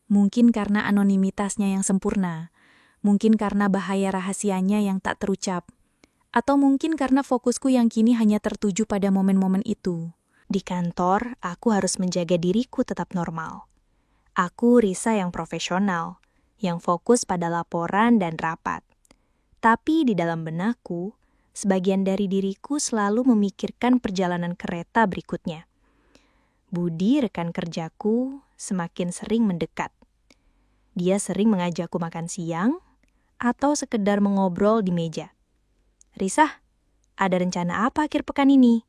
Mungkin karena anonimitasnya yang sempurna, mungkin karena bahaya rahasianya yang tak terucap, atau mungkin karena fokusku yang kini hanya tertuju pada momen-momen itu. Di kantor, aku harus menjaga diriku tetap normal. Aku Risa yang profesional, yang fokus pada laporan dan rapat. Tapi di dalam benakku, sebagian dari diriku selalu memikirkan perjalanan kereta berikutnya. Budi, rekan kerjaku, semakin sering mendekat. Dia sering mengajakku makan siang, atau sekedar mengobrol di meja. "Risa, ada rencana apa akhir pekan ini?"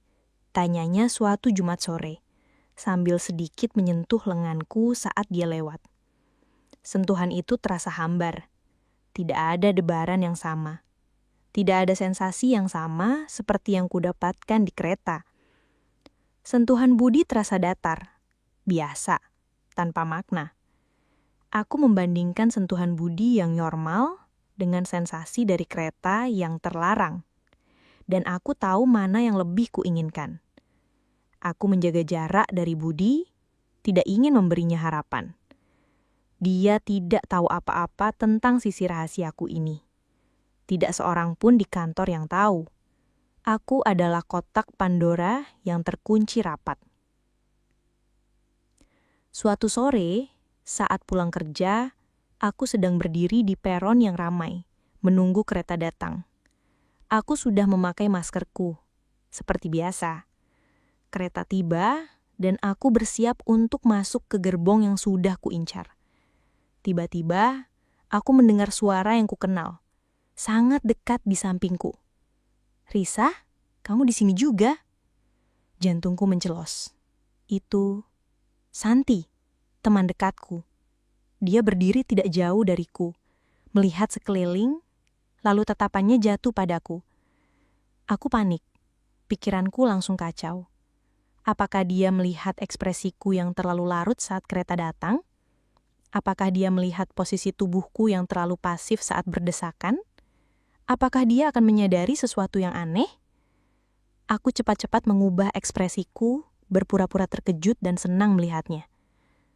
Tanyanya suatu Jumat sore, sambil sedikit menyentuh lenganku saat dia lewat. Sentuhan itu terasa hambar. Tidak ada debaran yang sama. Tidak ada sensasi yang sama seperti yang kudapatkan di kereta. Sentuhan Budi terasa datar, biasa, tanpa makna. Aku membandingkan sentuhan Budi yang normal dengan sensasi dari kereta yang terlarang. Dan aku tahu mana yang lebih kuinginkan. Aku menjaga jarak dari Budi, tidak ingin memberinya harapan. Dia tidak tahu apa-apa tentang sisi rahasiaku ini. Tidak seorang pun di kantor yang tahu. Aku adalah kotak Pandora yang terkunci rapat. Suatu sore, saat pulang kerja, aku sedang berdiri di peron yang ramai, menunggu kereta datang. Aku sudah memakai maskerku, seperti biasa. Kereta tiba, dan aku bersiap untuk masuk ke gerbong yang sudah kuincar. Tiba-tiba, aku mendengar suara yang kukenal, sangat dekat di sampingku. "Risa, kamu di sini juga?" Jantungku mencelos. Itu Santi, teman dekatku. Dia berdiri tidak jauh dariku, melihat sekeliling, lalu tatapannya jatuh padaku. Aku panik, pikiranku langsung kacau. Apakah dia melihat ekspresiku yang terlalu larut saat kereta datang? Apakah dia melihat posisi tubuhku yang terlalu pasif saat berdesakan? Apakah dia akan menyadari sesuatu yang aneh? Aku cepat-cepat mengubah ekspresiku, berpura-pura terkejut dan senang melihatnya.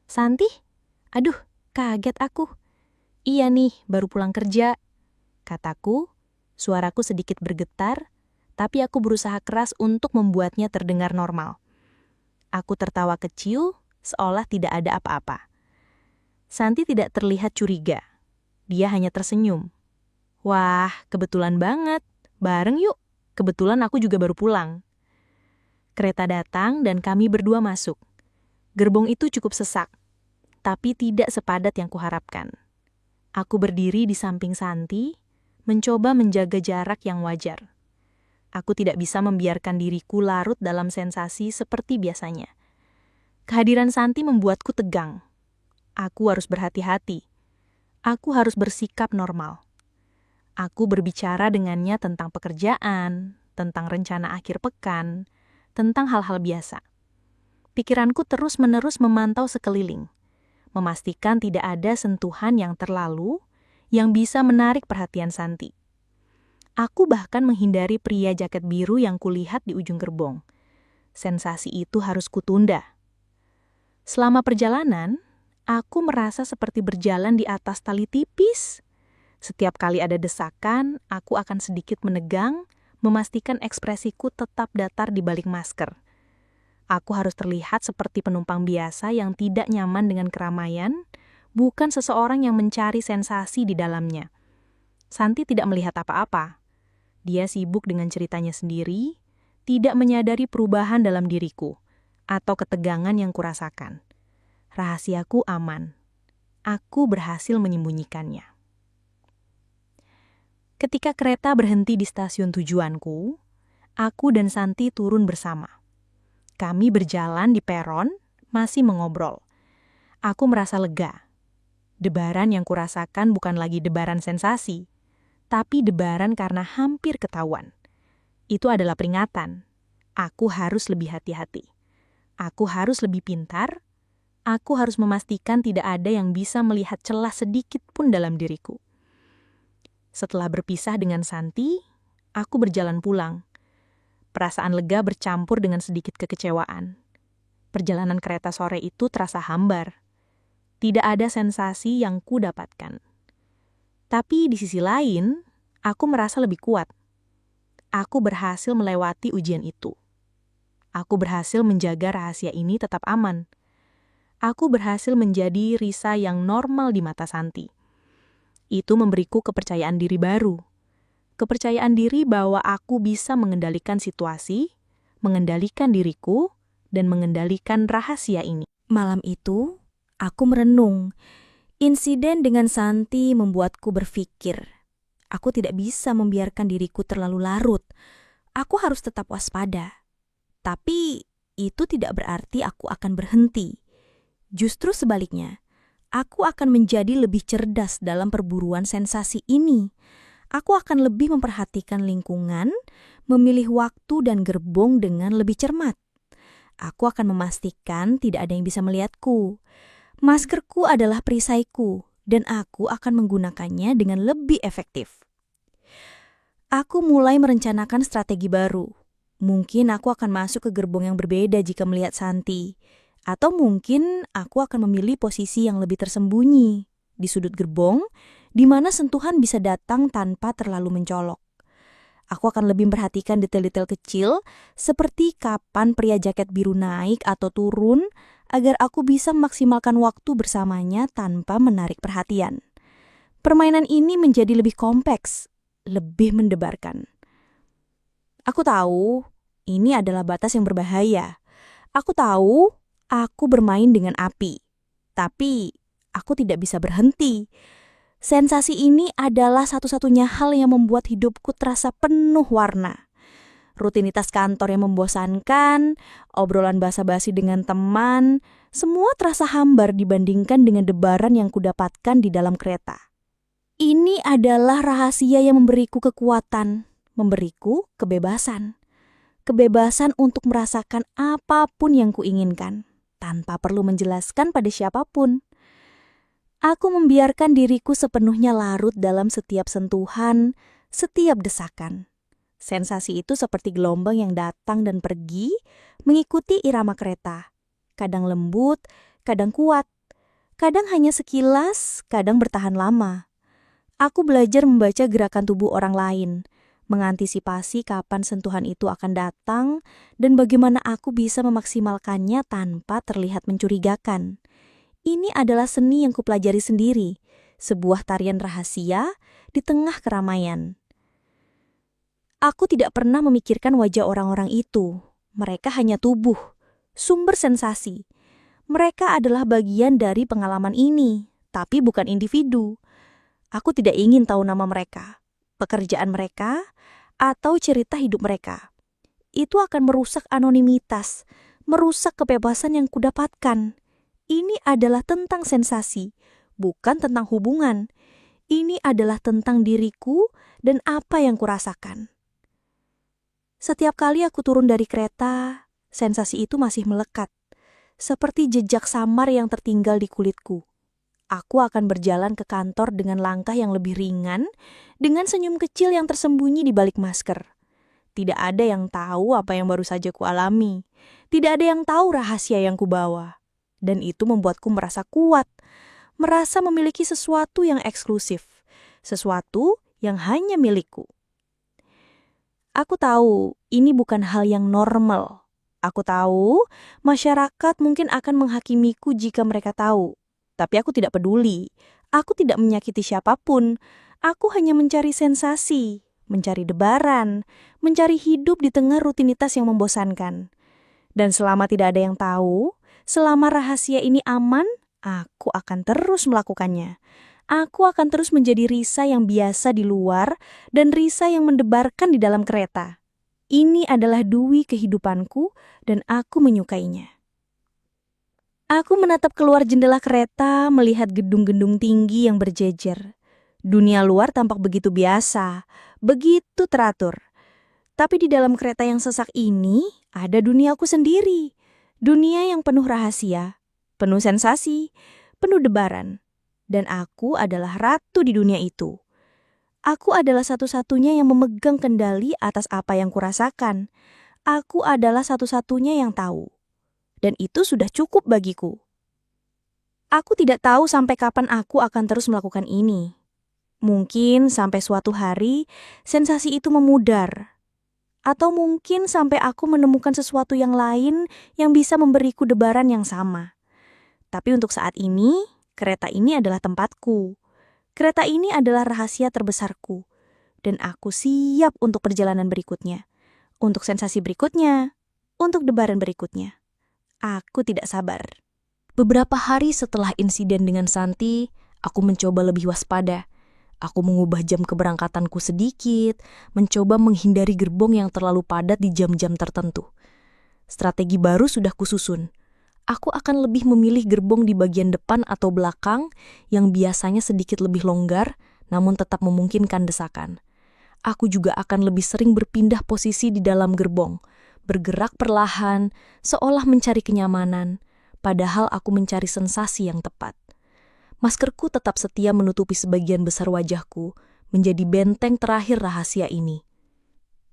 "Santi? Aduh, kaget aku." "Iya nih, baru pulang kerja," kataku. Suaraku sedikit bergetar, tapi aku berusaha keras untuk membuatnya terdengar normal. Aku tertawa kecil, seolah tidak ada apa-apa. Santi tidak terlihat curiga. Dia hanya tersenyum. "Wah, kebetulan banget. Bareng yuk. Kebetulan aku juga baru pulang." Kereta datang dan kami berdua masuk. Gerbong itu cukup sesak, tapi tidak sepadat yang kuharapkan. Aku berdiri di samping Santi, mencoba menjaga jarak yang wajar. Aku tidak bisa membiarkan diriku larut dalam sensasi seperti biasanya. Kehadiran Santi membuatku tegang. Aku harus berhati-hati. Aku harus bersikap normal. Aku berbicara dengannya tentang pekerjaan, tentang rencana akhir pekan, tentang hal-hal biasa. Pikiranku terus-menerus memantau sekeliling, memastikan tidak ada sentuhan yang terlalu yang bisa menarik perhatian Santi. Aku bahkan menghindari pria jaket biru yang kulihat di ujung gerbong. Sensasi itu harus kutunda. Selama perjalanan, aku merasa seperti berjalan di atas tali tipis. Setiap kali ada desakan, aku akan sedikit menegang, memastikan ekspresiku tetap datar di balik masker. Aku harus terlihat seperti penumpang biasa yang tidak nyaman dengan keramaian, bukan seseorang yang mencari sensasi di dalamnya. Santi tidak melihat apa-apa. Dia sibuk dengan ceritanya sendiri, tidak menyadari perubahan dalam diriku, atau ketegangan yang kurasakan. Rahasiaku aman. Aku berhasil menyembunyikannya. Ketika kereta berhenti di stasiun tujuanku, aku dan Santi turun bersama. Kami berjalan di peron, masih mengobrol. Aku merasa lega. Debaran yang kurasakan bukan lagi debaran sensasi, tapi debaran karena hampir ketahuan. Itu adalah peringatan. Aku harus lebih hati-hati. Aku harus lebih pintar. Aku harus memastikan tidak ada yang bisa melihat celah sedikit pun dalam diriku. Setelah berpisah dengan Santi, aku berjalan pulang. Perasaan lega bercampur dengan sedikit kekecewaan. Perjalanan kereta sore itu terasa hambar. Tidak ada sensasi yang ku dapatkan. Tapi di sisi lain, aku merasa lebih kuat. Aku berhasil melewati ujian itu. Aku berhasil menjaga rahasia ini tetap aman. Aku berhasil menjadi Risa yang normal di mata Santi. Itu memberiku kepercayaan diri baru. Kepercayaan diri bahwa aku bisa mengendalikan situasi, mengendalikan diriku, dan mengendalikan rahasia ini. Malam itu, aku merenung. Insiden dengan Santi membuatku berpikir. Aku tidak bisa membiarkan diriku terlalu larut. Aku harus tetap waspada. Tapi itu tidak berarti aku akan berhenti. Justru sebaliknya, aku akan menjadi lebih cerdas dalam perburuan sensasi ini. Aku akan lebih memperhatikan lingkungan, memilih waktu dan gerbong dengan lebih cermat. Aku akan memastikan tidak ada yang bisa melihatku. Maskerku adalah perisaiku, dan aku akan menggunakannya dengan lebih efektif. Aku mulai merencanakan strategi baru, Mungkin aku akan masuk ke gerbong yang berbeda jika melihat Santi. Atau mungkin aku akan memilih posisi yang lebih tersembunyi, di sudut gerbong, di mana sentuhan bisa datang tanpa terlalu mencolok. Aku akan lebih memperhatikan detail-detail kecil, seperti kapan pria jaket biru naik atau turun, agar aku bisa memaksimalkan waktu bersamanya tanpa menarik perhatian. Permainan ini menjadi lebih kompleks, lebih mendebarkan. Aku tahu, ini adalah batas yang berbahaya. Aku tahu, aku bermain dengan api. Tapi, aku tidak bisa berhenti. Sensasi ini adalah satu-satunya hal yang membuat hidupku terasa penuh warna. Rutinitas kantor yang membosankan, obrolan basa-basi dengan teman, semua terasa hambar dibandingkan dengan debaran yang kudapatkan di dalam kereta. Ini adalah rahasia yang memberiku kekuatan, memberiku kebebasan. Kebebasan untuk merasakan apapun yang kuinginkan, tanpa perlu menjelaskan pada siapapun. Aku membiarkan diriku sepenuhnya larut dalam setiap sentuhan, setiap desakan. Sensasi itu seperti gelombang yang datang dan pergi, mengikuti irama kereta. Kadang lembut, kadang kuat. Kadang hanya sekilas, kadang bertahan lama. Aku belajar membaca gerakan tubuh orang lain, mengantisipasi kapan sentuhan itu akan datang, dan bagaimana aku bisa memaksimalkannya tanpa terlihat mencurigakan. Ini adalah seni yang kupelajari sendiri, sebuah tarian rahasia di tengah keramaian. Aku tidak pernah memikirkan wajah orang-orang itu. Mereka hanya tubuh, sumber sensasi. Mereka adalah bagian dari pengalaman ini, tapi bukan individu. Aku tidak ingin tahu nama mereka, pekerjaan mereka, atau cerita hidup mereka. Itu akan merusak anonimitas, merusak kebebasan yang kudapatkan. Ini adalah tentang sensasi, bukan tentang hubungan. Ini adalah tentang diriku dan apa yang kurasakan. Setiap kali aku turun dari kereta, sensasi itu masih melekat, seperti jejak samar yang tertinggal di kulitku. Aku akan berjalan ke kantor dengan langkah yang lebih ringan, dengan senyum kecil yang tersembunyi di balik masker. Tidak ada yang tahu apa yang baru saja kualami. Tidak ada yang tahu rahasia yang kubawa. Dan itu membuatku merasa kuat, merasa memiliki sesuatu yang eksklusif, sesuatu yang hanya milikku. Aku tahu ini bukan hal yang normal. Aku tahu masyarakat mungkin akan menghakimiku jika mereka tahu. Tapi aku tidak peduli. Aku tidak menyakiti siapapun. Aku hanya mencari sensasi, mencari debaran, mencari hidup di tengah rutinitas yang membosankan. Dan selama tidak ada yang tahu, selama rahasia ini aman, aku akan terus melakukannya. Aku akan terus menjadi Risa yang biasa di luar dan Risa yang mendebarkan di dalam kereta. Ini adalah dui kehidupanku dan aku menyukainya. Aku menatap keluar jendela kereta, melihat gedung-gedung tinggi yang berjejer. Dunia luar tampak begitu biasa, begitu teratur. Tapi di dalam kereta yang sesak ini, ada duniaku sendiri. Dunia yang penuh rahasia, penuh sensasi, penuh debaran. Dan aku adalah ratu di dunia itu. Aku adalah satu-satunya yang memegang kendali atas apa yang kurasakan. Aku adalah satu-satunya yang tahu. Dan itu sudah cukup bagiku. Aku tidak tahu sampai kapan aku akan terus melakukan ini. Mungkin sampai suatu hari sensasi itu memudar. Atau mungkin sampai aku menemukan sesuatu yang lain yang bisa memberiku debaran yang sama. Tapi untuk saat ini, kereta ini adalah tempatku. Kereta ini adalah rahasia terbesarku. Dan aku siap untuk perjalanan berikutnya. Untuk sensasi berikutnya. Untuk debaran berikutnya. Aku tidak sabar. Beberapa hari setelah insiden dengan Santi, aku mencoba lebih waspada. Aku mengubah jam keberangkatanku sedikit, mencoba menghindari gerbong yang terlalu padat di jam-jam tertentu. Strategi baru sudah kususun. Aku akan lebih memilih gerbong di bagian depan atau belakang yang biasanya sedikit lebih longgar, namun tetap memungkinkan desakan. Aku juga akan lebih sering berpindah posisi di dalam gerbong, bergerak perlahan, seolah mencari kenyamanan, padahal aku mencari sensasi yang tepat. Maskerku tetap setia menutupi sebagian besar wajahku, menjadi benteng terakhir rahasia ini.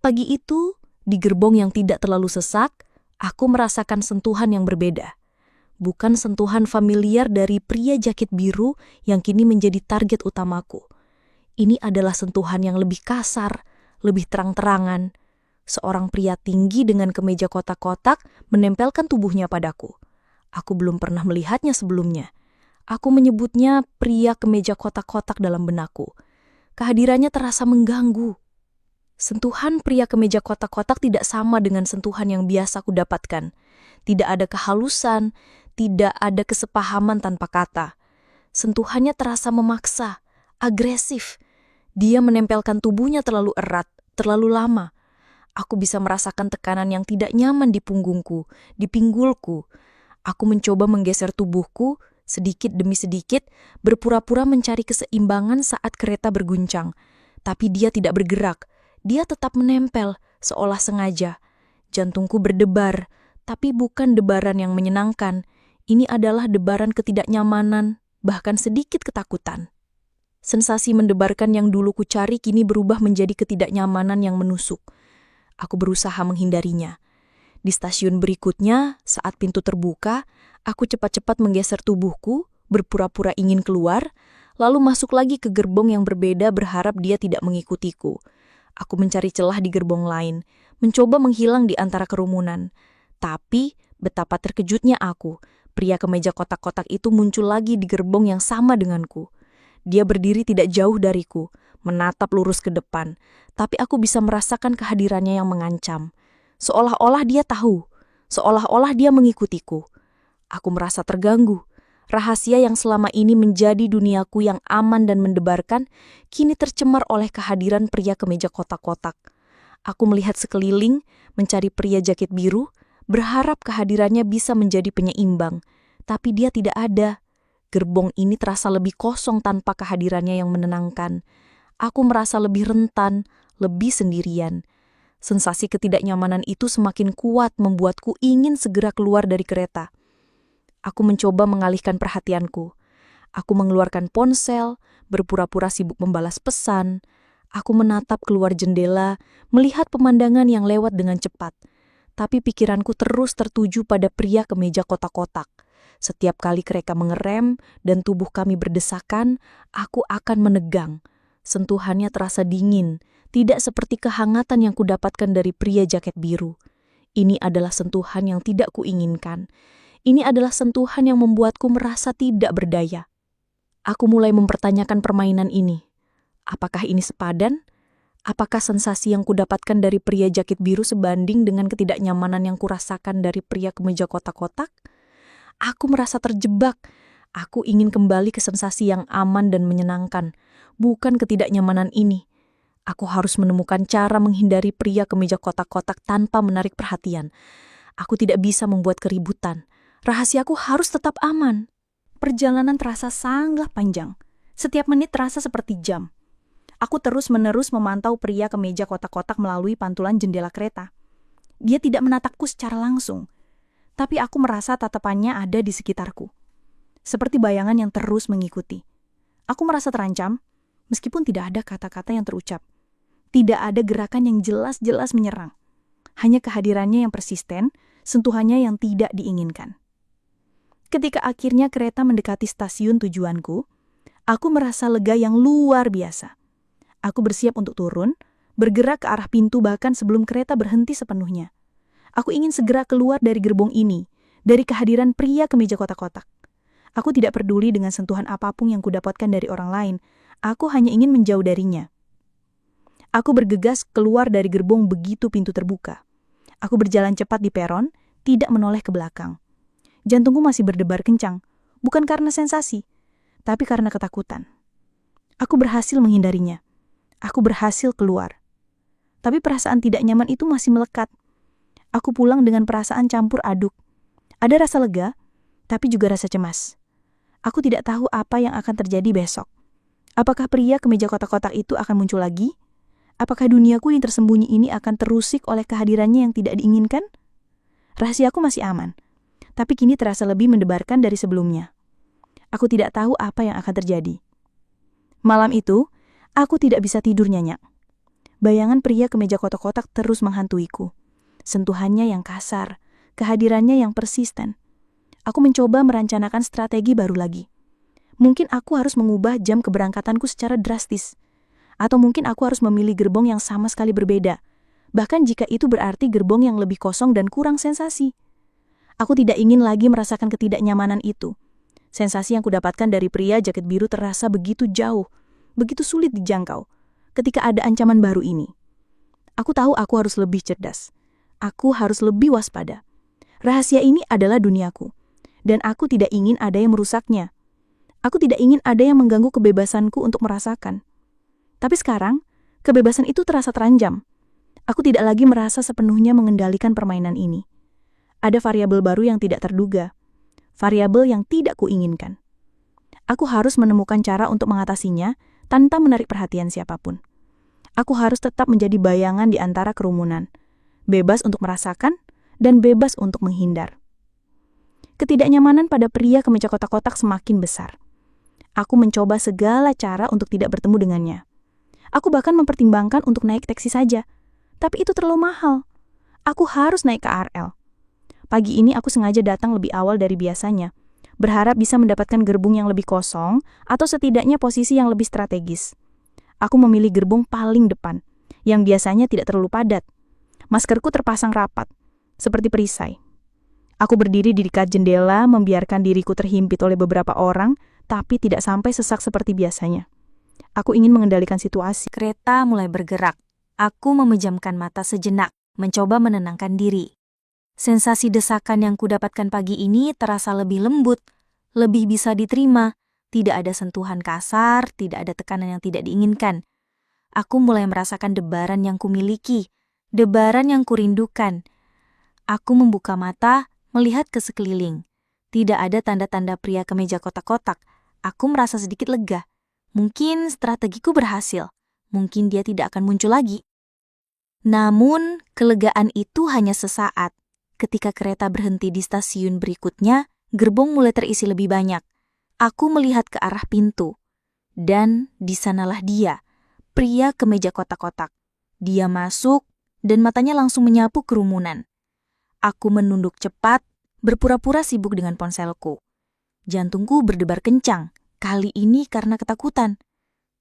Pagi itu, Di gerbong yang tidak terlalu sesak, aku merasakan sentuhan yang berbeda. Bukan sentuhan familiar dari pria jakit biru yang kini menjadi target utamaku. Ini adalah sentuhan yang lebih kasar, lebih terang-terangan. Seorang pria tinggi dengan kemeja kotak-kotak menempelkan tubuhnya padaku. Aku belum pernah melihatnya sebelumnya. Aku menyebutnya pria kemeja kotak-kotak dalam benakku. Kehadirannya terasa mengganggu. Sentuhan pria kemeja kotak-kotak tidak sama dengan sentuhan yang biasa aku dapatkan. Tidak ada kehalusan, tidak ada kesepahaman tanpa kata. Sentuhannya terasa memaksa, agresif. Dia menempelkan tubuhnya terlalu erat, terlalu lama. Aku bisa merasakan tekanan yang tidak nyaman di punggungku, di pinggulku. Aku mencoba menggeser tubuhku, sedikit demi sedikit, berpura-pura mencari keseimbangan saat kereta berguncang. Tapi dia tidak bergerak. Dia tetap menempel, seolah sengaja. Jantungku berdebar, tapi bukan debaran yang menyenangkan. Ini adalah debaran ketidaknyamanan, bahkan sedikit ketakutan. Sensasi mendebarkan yang dulu ku cari kini berubah menjadi ketidaknyamanan yang menusuk. Aku berusaha menghindarinya. Di stasiun berikutnya, saat pintu terbuka, aku cepat-cepat menggeser tubuhku, berpura-pura ingin keluar, lalu masuk lagi ke gerbong yang berbeda berharap dia tidak mengikutiku. Aku mencari celah di gerbong lain, mencoba menghilang di antara kerumunan. Tapi, betapa terkejutnya aku. Pria kemeja kotak-kotak itu muncul lagi di gerbong yang sama denganku. Dia berdiri tidak jauh dariku, menatap lurus ke depan, tapi aku bisa merasakan kehadirannya yang mengancam. Seolah-olah dia tahu, seolah-olah dia mengikutiku. Aku merasa terganggu. Rahasia yang selama ini menjadi duniaku yang aman dan mendebarkan, kini tercemar oleh kehadiran pria kemeja kotak-kotak. Aku melihat sekeliling, mencari pria jakit biru, berharap kehadirannya bisa menjadi penyeimbang. Tapi dia tidak ada. Gerbong ini terasa lebih kosong tanpa kehadirannya yang menenangkan. Aku merasa lebih rentan, lebih sendirian. Sensasi ketidaknyamanan itu semakin kuat membuatku ingin segera keluar dari kereta. Aku mencoba mengalihkan perhatianku. Aku mengeluarkan ponsel, berpura-pura sibuk membalas pesan. Aku menatap keluar jendela, melihat pemandangan yang lewat dengan cepat. Tapi pikiranku terus tertuju pada pria kemeja kotak-kotak. Setiap kali kereta mengerem dan tubuh kami berdesakan, aku akan menegang. Sentuhannya terasa dingin, tidak seperti kehangatan yang kudapatkan dari pria jaket biru. Ini adalah sentuhan yang tidak kuinginkan. Ini adalah sentuhan yang membuatku merasa tidak berdaya. Aku mulai mempertanyakan permainan ini. Apakah ini sepadan? Apakah sensasi yang kudapatkan dari pria jaket biru sebanding dengan ketidaknyamanan yang kurasakan dari pria kemeja kotak-kotak? Aku merasa terjebak. Aku ingin kembali ke sensasi yang aman dan menyenangkan, bukan ketidaknyamanan ini. Aku harus menemukan cara menghindari pria kemeja kotak-kotak tanpa menarik perhatian. Aku tidak bisa membuat keributan. Rahasiaku harus tetap aman. Perjalanan terasa sangat panjang. Setiap menit terasa seperti jam. Aku terus-menerus memantau pria kemeja kotak-kotak melalui pantulan jendela kereta. Dia tidak menatapku secara langsung, tapi aku merasa tatapannya ada di sekitarku. Seperti bayangan yang terus mengikuti. Aku merasa terancam, meskipun tidak ada kata-kata yang terucap. Tidak ada gerakan yang jelas-jelas menyerang. Hanya kehadirannya yang persisten, sentuhannya yang tidak diinginkan. Ketika akhirnya kereta mendekati stasiun tujuanku, aku merasa lega yang luar biasa. Aku bersiap untuk turun, bergerak ke arah pintu bahkan sebelum kereta berhenti sepenuhnya. Aku ingin segera keluar dari gerbong ini, dari kehadiran pria kemeja kotak-kotak. Aku tidak peduli dengan sentuhan apapun yang kudapatkan dari orang lain. Aku hanya ingin menjauh darinya. Aku bergegas keluar dari gerbong begitu pintu terbuka. Aku berjalan cepat di peron, tidak menoleh ke belakang. Jantungku masih berdebar kencang, bukan karena sensasi, tapi karena ketakutan. Aku berhasil menghindarinya. Aku berhasil keluar. Tapi perasaan tidak nyaman itu masih melekat. Aku pulang dengan perasaan campur aduk. Ada rasa lega, tapi juga rasa cemas. Aku tidak tahu apa yang akan terjadi besok. Apakah pria kemeja kotak-kotak itu akan muncul lagi? Apakah duniaku yang tersembunyi ini akan terusik oleh kehadirannya yang tidak diinginkan? Rahasiaku masih aman, tapi kini terasa lebih mendebarkan dari sebelumnya. Aku tidak tahu apa yang akan terjadi. Malam itu, aku tidak bisa tidur nyenyak. Bayangan pria kemeja kotak-kotak terus menghantuiku. Sentuhannya yang kasar, kehadirannya yang persisten. Aku mencoba merencanakan strategi baru lagi. Mungkin aku harus mengubah jam keberangkatanku secara drastis. Atau mungkin aku harus memilih gerbong yang sama sekali berbeda. Bahkan jika itu berarti gerbong yang lebih kosong dan kurang sensasi. Aku tidak ingin lagi merasakan ketidaknyamanan itu. Sensasi yang kudapatkan dari pria jaket biru terasa begitu jauh, begitu sulit dijangkau. Ketika ada ancaman baru ini, aku tahu aku harus lebih cerdas. Aku harus lebih waspada. Rahasia ini adalah duniaku, dan aku tidak ingin ada yang merusaknya. Aku tidak ingin ada yang mengganggu kebebasanku untuk merasakan. Tapi sekarang, kebebasan itu terasa terancam. Aku tidak lagi merasa sepenuhnya mengendalikan permainan ini. Ada variabel baru yang tidak terduga, variabel yang tidak kuinginkan. Aku harus menemukan cara untuk mengatasinya tanpa menarik perhatian siapapun. Aku harus tetap menjadi bayangan di antara kerumunan, bebas untuk merasakan dan bebas untuk menghindar. Ketidaknyamanan pada pria kemeja kotak-kotak semakin besar. Aku mencoba segala cara untuk tidak bertemu dengannya. Aku bahkan mempertimbangkan untuk naik taksi saja, tapi itu terlalu mahal. Aku harus naik KRL. Pagi ini aku sengaja datang lebih awal dari biasanya, berharap bisa mendapatkan gerbong yang lebih kosong atau setidaknya posisi yang lebih strategis. Aku memilih gerbong paling depan, yang biasanya tidak terlalu padat. Maskerku terpasang rapat, seperti perisai. Aku berdiri di dekat jendela, membiarkan diriku terhimpit oleh beberapa orang, tapi tidak sampai sesak seperti biasanya. Aku ingin mengendalikan situasi. Kereta mulai bergerak. Aku memejamkan mata sejenak, mencoba menenangkan diri. Sensasi desakan yang kudapatkan pagi ini terasa lebih lembut, lebih bisa diterima. Tidak ada sentuhan kasar, tidak ada tekanan yang tidak diinginkan. Aku mulai merasakan debaran yang kumiliki, debaran yang kurindukan. Aku membuka mata, melihat ke sekeliling. Tidak ada tanda-tanda pria kemeja kotak-kotak. Aku merasa sedikit lega. Mungkin strategiku berhasil. Mungkin dia tidak akan muncul lagi. Namun, kelegaan itu hanya sesaat. Ketika kereta berhenti di stasiun berikutnya, gerbong mulai terisi lebih banyak. Aku melihat ke arah pintu. Dan di sanalah dia, pria kemeja kotak-kotak. Dia masuk, dan matanya langsung menyapu kerumunan. Aku menunduk cepat, berpura-pura sibuk dengan ponselku. Jantungku berdebar kencang, kali ini karena ketakutan.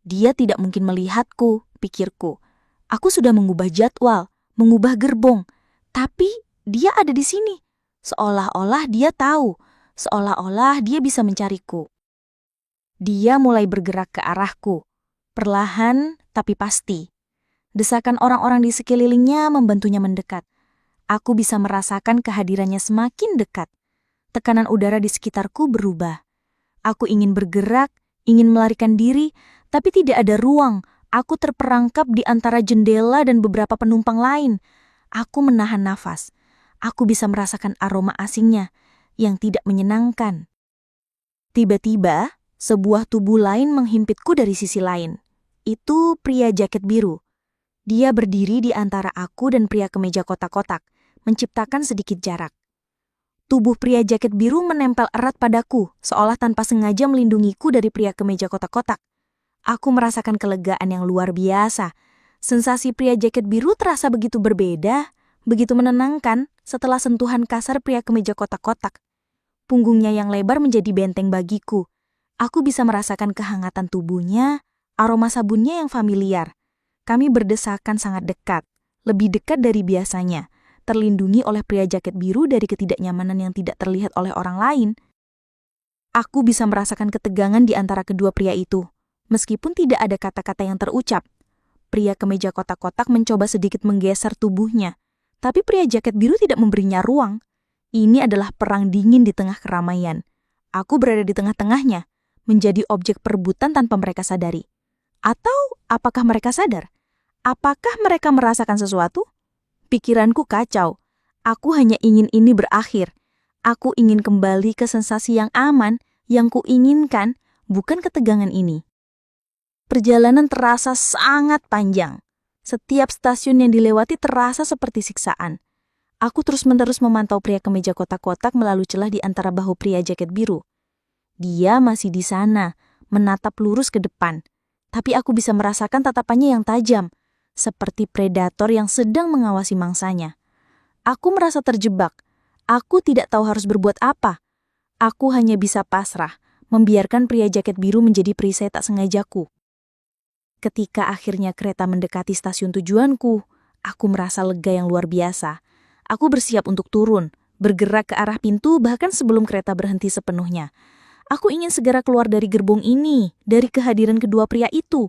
Dia tidak mungkin melihatku, pikirku. Aku sudah mengubah jadwal, mengubah gerbong, tapi dia ada di sini. Seolah-olah dia tahu, seolah-olah dia bisa mencariku. Dia mulai bergerak ke arahku, perlahan tapi pasti. Desakan orang-orang di sekelilingnya membantunya mendekat. Aku bisa merasakan kehadirannya semakin dekat. Tekanan udara di sekitarku berubah. Aku ingin bergerak, ingin melarikan diri, tapi tidak ada ruang. Aku terperangkap di antara jendela dan beberapa penumpang lain. Aku menahan nafas. Aku bisa merasakan aroma asingnya yang tidak menyenangkan. Tiba-tiba, sebuah tubuh lain menghimpitku dari sisi lain. Itu pria jaket biru. Dia berdiri di antara aku dan pria kemeja kotak-kotak, menciptakan sedikit jarak. Tubuh pria jaket biru menempel erat padaku, seolah tanpa sengaja melindungiku dari pria kemeja kotak-kotak. Aku merasakan kelegaan yang luar biasa. Sensasi pria jaket biru terasa begitu berbeda, begitu menenangkan setelah sentuhan kasar pria kemeja kotak-kotak. Punggungnya yang lebar menjadi benteng bagiku. Aku bisa merasakan kehangatan tubuhnya, aroma sabunnya yang familiar. Kami berdesakan sangat dekat, lebih dekat dari biasanya, terlindungi oleh pria jaket biru dari ketidaknyamanan yang tidak terlihat oleh orang lain. Aku bisa merasakan ketegangan di antara kedua pria itu, meskipun tidak ada kata-kata yang terucap. Pria kemeja kotak-kotak mencoba sedikit menggeser tubuhnya, tapi pria jaket biru tidak memberinya ruang. Ini adalah perang dingin di tengah keramaian. Aku berada di tengah-tengahnya, menjadi objek perebutan tanpa mereka sadari. Atau apakah mereka sadar? Apakah mereka merasakan sesuatu? Pikiranku kacau. Aku hanya ingin ini berakhir. Aku ingin kembali ke sensasi yang aman, yang kuinginkan, bukan ketegangan ini. Perjalanan terasa sangat panjang. Setiap stasiun yang dilewati terasa seperti siksaan. Aku terus-menerus memantau pria kemeja kotak-kotak melalui celah di antara bahu pria jaket biru. Dia masih di sana, menatap lurus ke depan. Tapi aku bisa merasakan tatapannya yang tajam. seperti predator yang sedang mengawasi mangsanya. Aku merasa terjebak. Aku tidak tahu harus berbuat apa. Aku hanya bisa pasrah, membiarkan pria jaket biru menjadi perisai tak sengajaku. Ketika akhirnya kereta mendekati stasiun tujuanku, aku merasa lega yang luar biasa. Aku bersiap untuk turun, bergerak ke arah pintu bahkan sebelum kereta berhenti sepenuhnya. Aku ingin segera keluar dari gerbong ini, dari kehadiran kedua pria itu.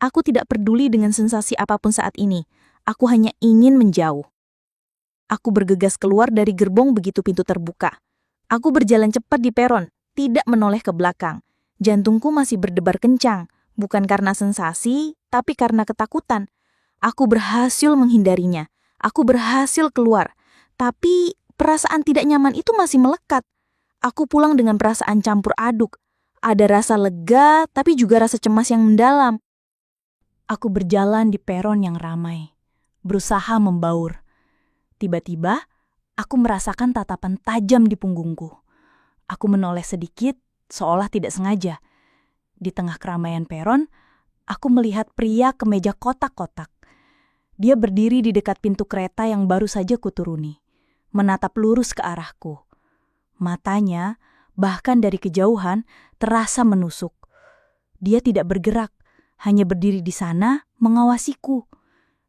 Aku tidak peduli dengan sensasi apapun saat ini. Aku hanya ingin menjauh. Aku bergegas keluar dari gerbong begitu pintu terbuka. Aku berjalan cepat di peron, tidak menoleh ke belakang. Jantungku masih berdebar kencang, bukan karena sensasi, tapi karena ketakutan. Aku berhasil menghindarinya. Aku berhasil keluar. Tapi perasaan tidak nyaman itu masih melekat. Aku pulang dengan perasaan campur aduk. Ada rasa lega, tapi juga rasa cemas yang mendalam. Aku berjalan di peron yang ramai, berusaha membaur. Tiba-tiba, aku merasakan tatapan tajam di punggungku. Aku menoleh sedikit, seolah tidak sengaja. Di tengah keramaian peron, aku melihat pria kemeja kotak-kotak. Dia berdiri di dekat pintu kereta yang baru saja kuturuni, menatap lurus ke arahku. Matanya, bahkan dari kejauhan, terasa menusuk. Dia tidak bergerak, hanya berdiri di sana, mengawasiku.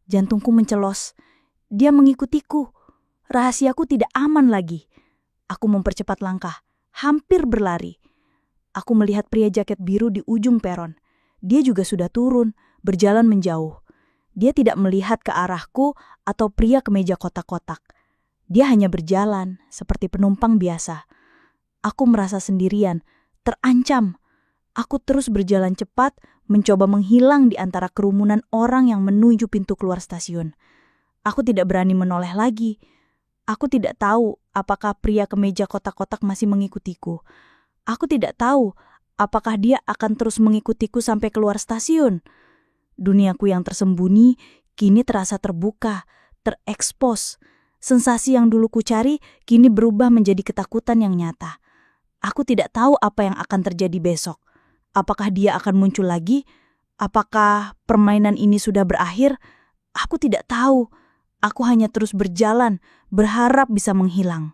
Jantungku mencelos. Dia mengikutiku. Rahasiaku tidak aman lagi. Aku mempercepat langkah, hampir berlari. Aku melihat pria jaket biru di ujung peron. Dia juga sudah turun, berjalan menjauh. Dia tidak melihat ke arahku atau pria kemeja kotak-kotak. Dia hanya berjalan, seperti penumpang biasa. Aku merasa sendirian, terancam. Aku terus berjalan cepat, mencoba menghilang di antara kerumunan orang yang menuju pintu keluar stasiun. Aku tidak berani menoleh lagi. Aku tidak tahu apakah pria kemeja kotak-kotak masih mengikutiku. Aku tidak tahu apakah dia akan terus mengikutiku sampai keluar stasiun. Duniaku yang tersembunyi kini terasa terbuka, terekspos. Sensasi yang dulu ku cari kini berubah menjadi ketakutan yang nyata. Aku tidak tahu apa yang akan terjadi besok. Apakah dia akan muncul lagi? Apakah permainan ini sudah berakhir? Aku tidak tahu. Aku hanya terus berjalan, berharap bisa menghilang.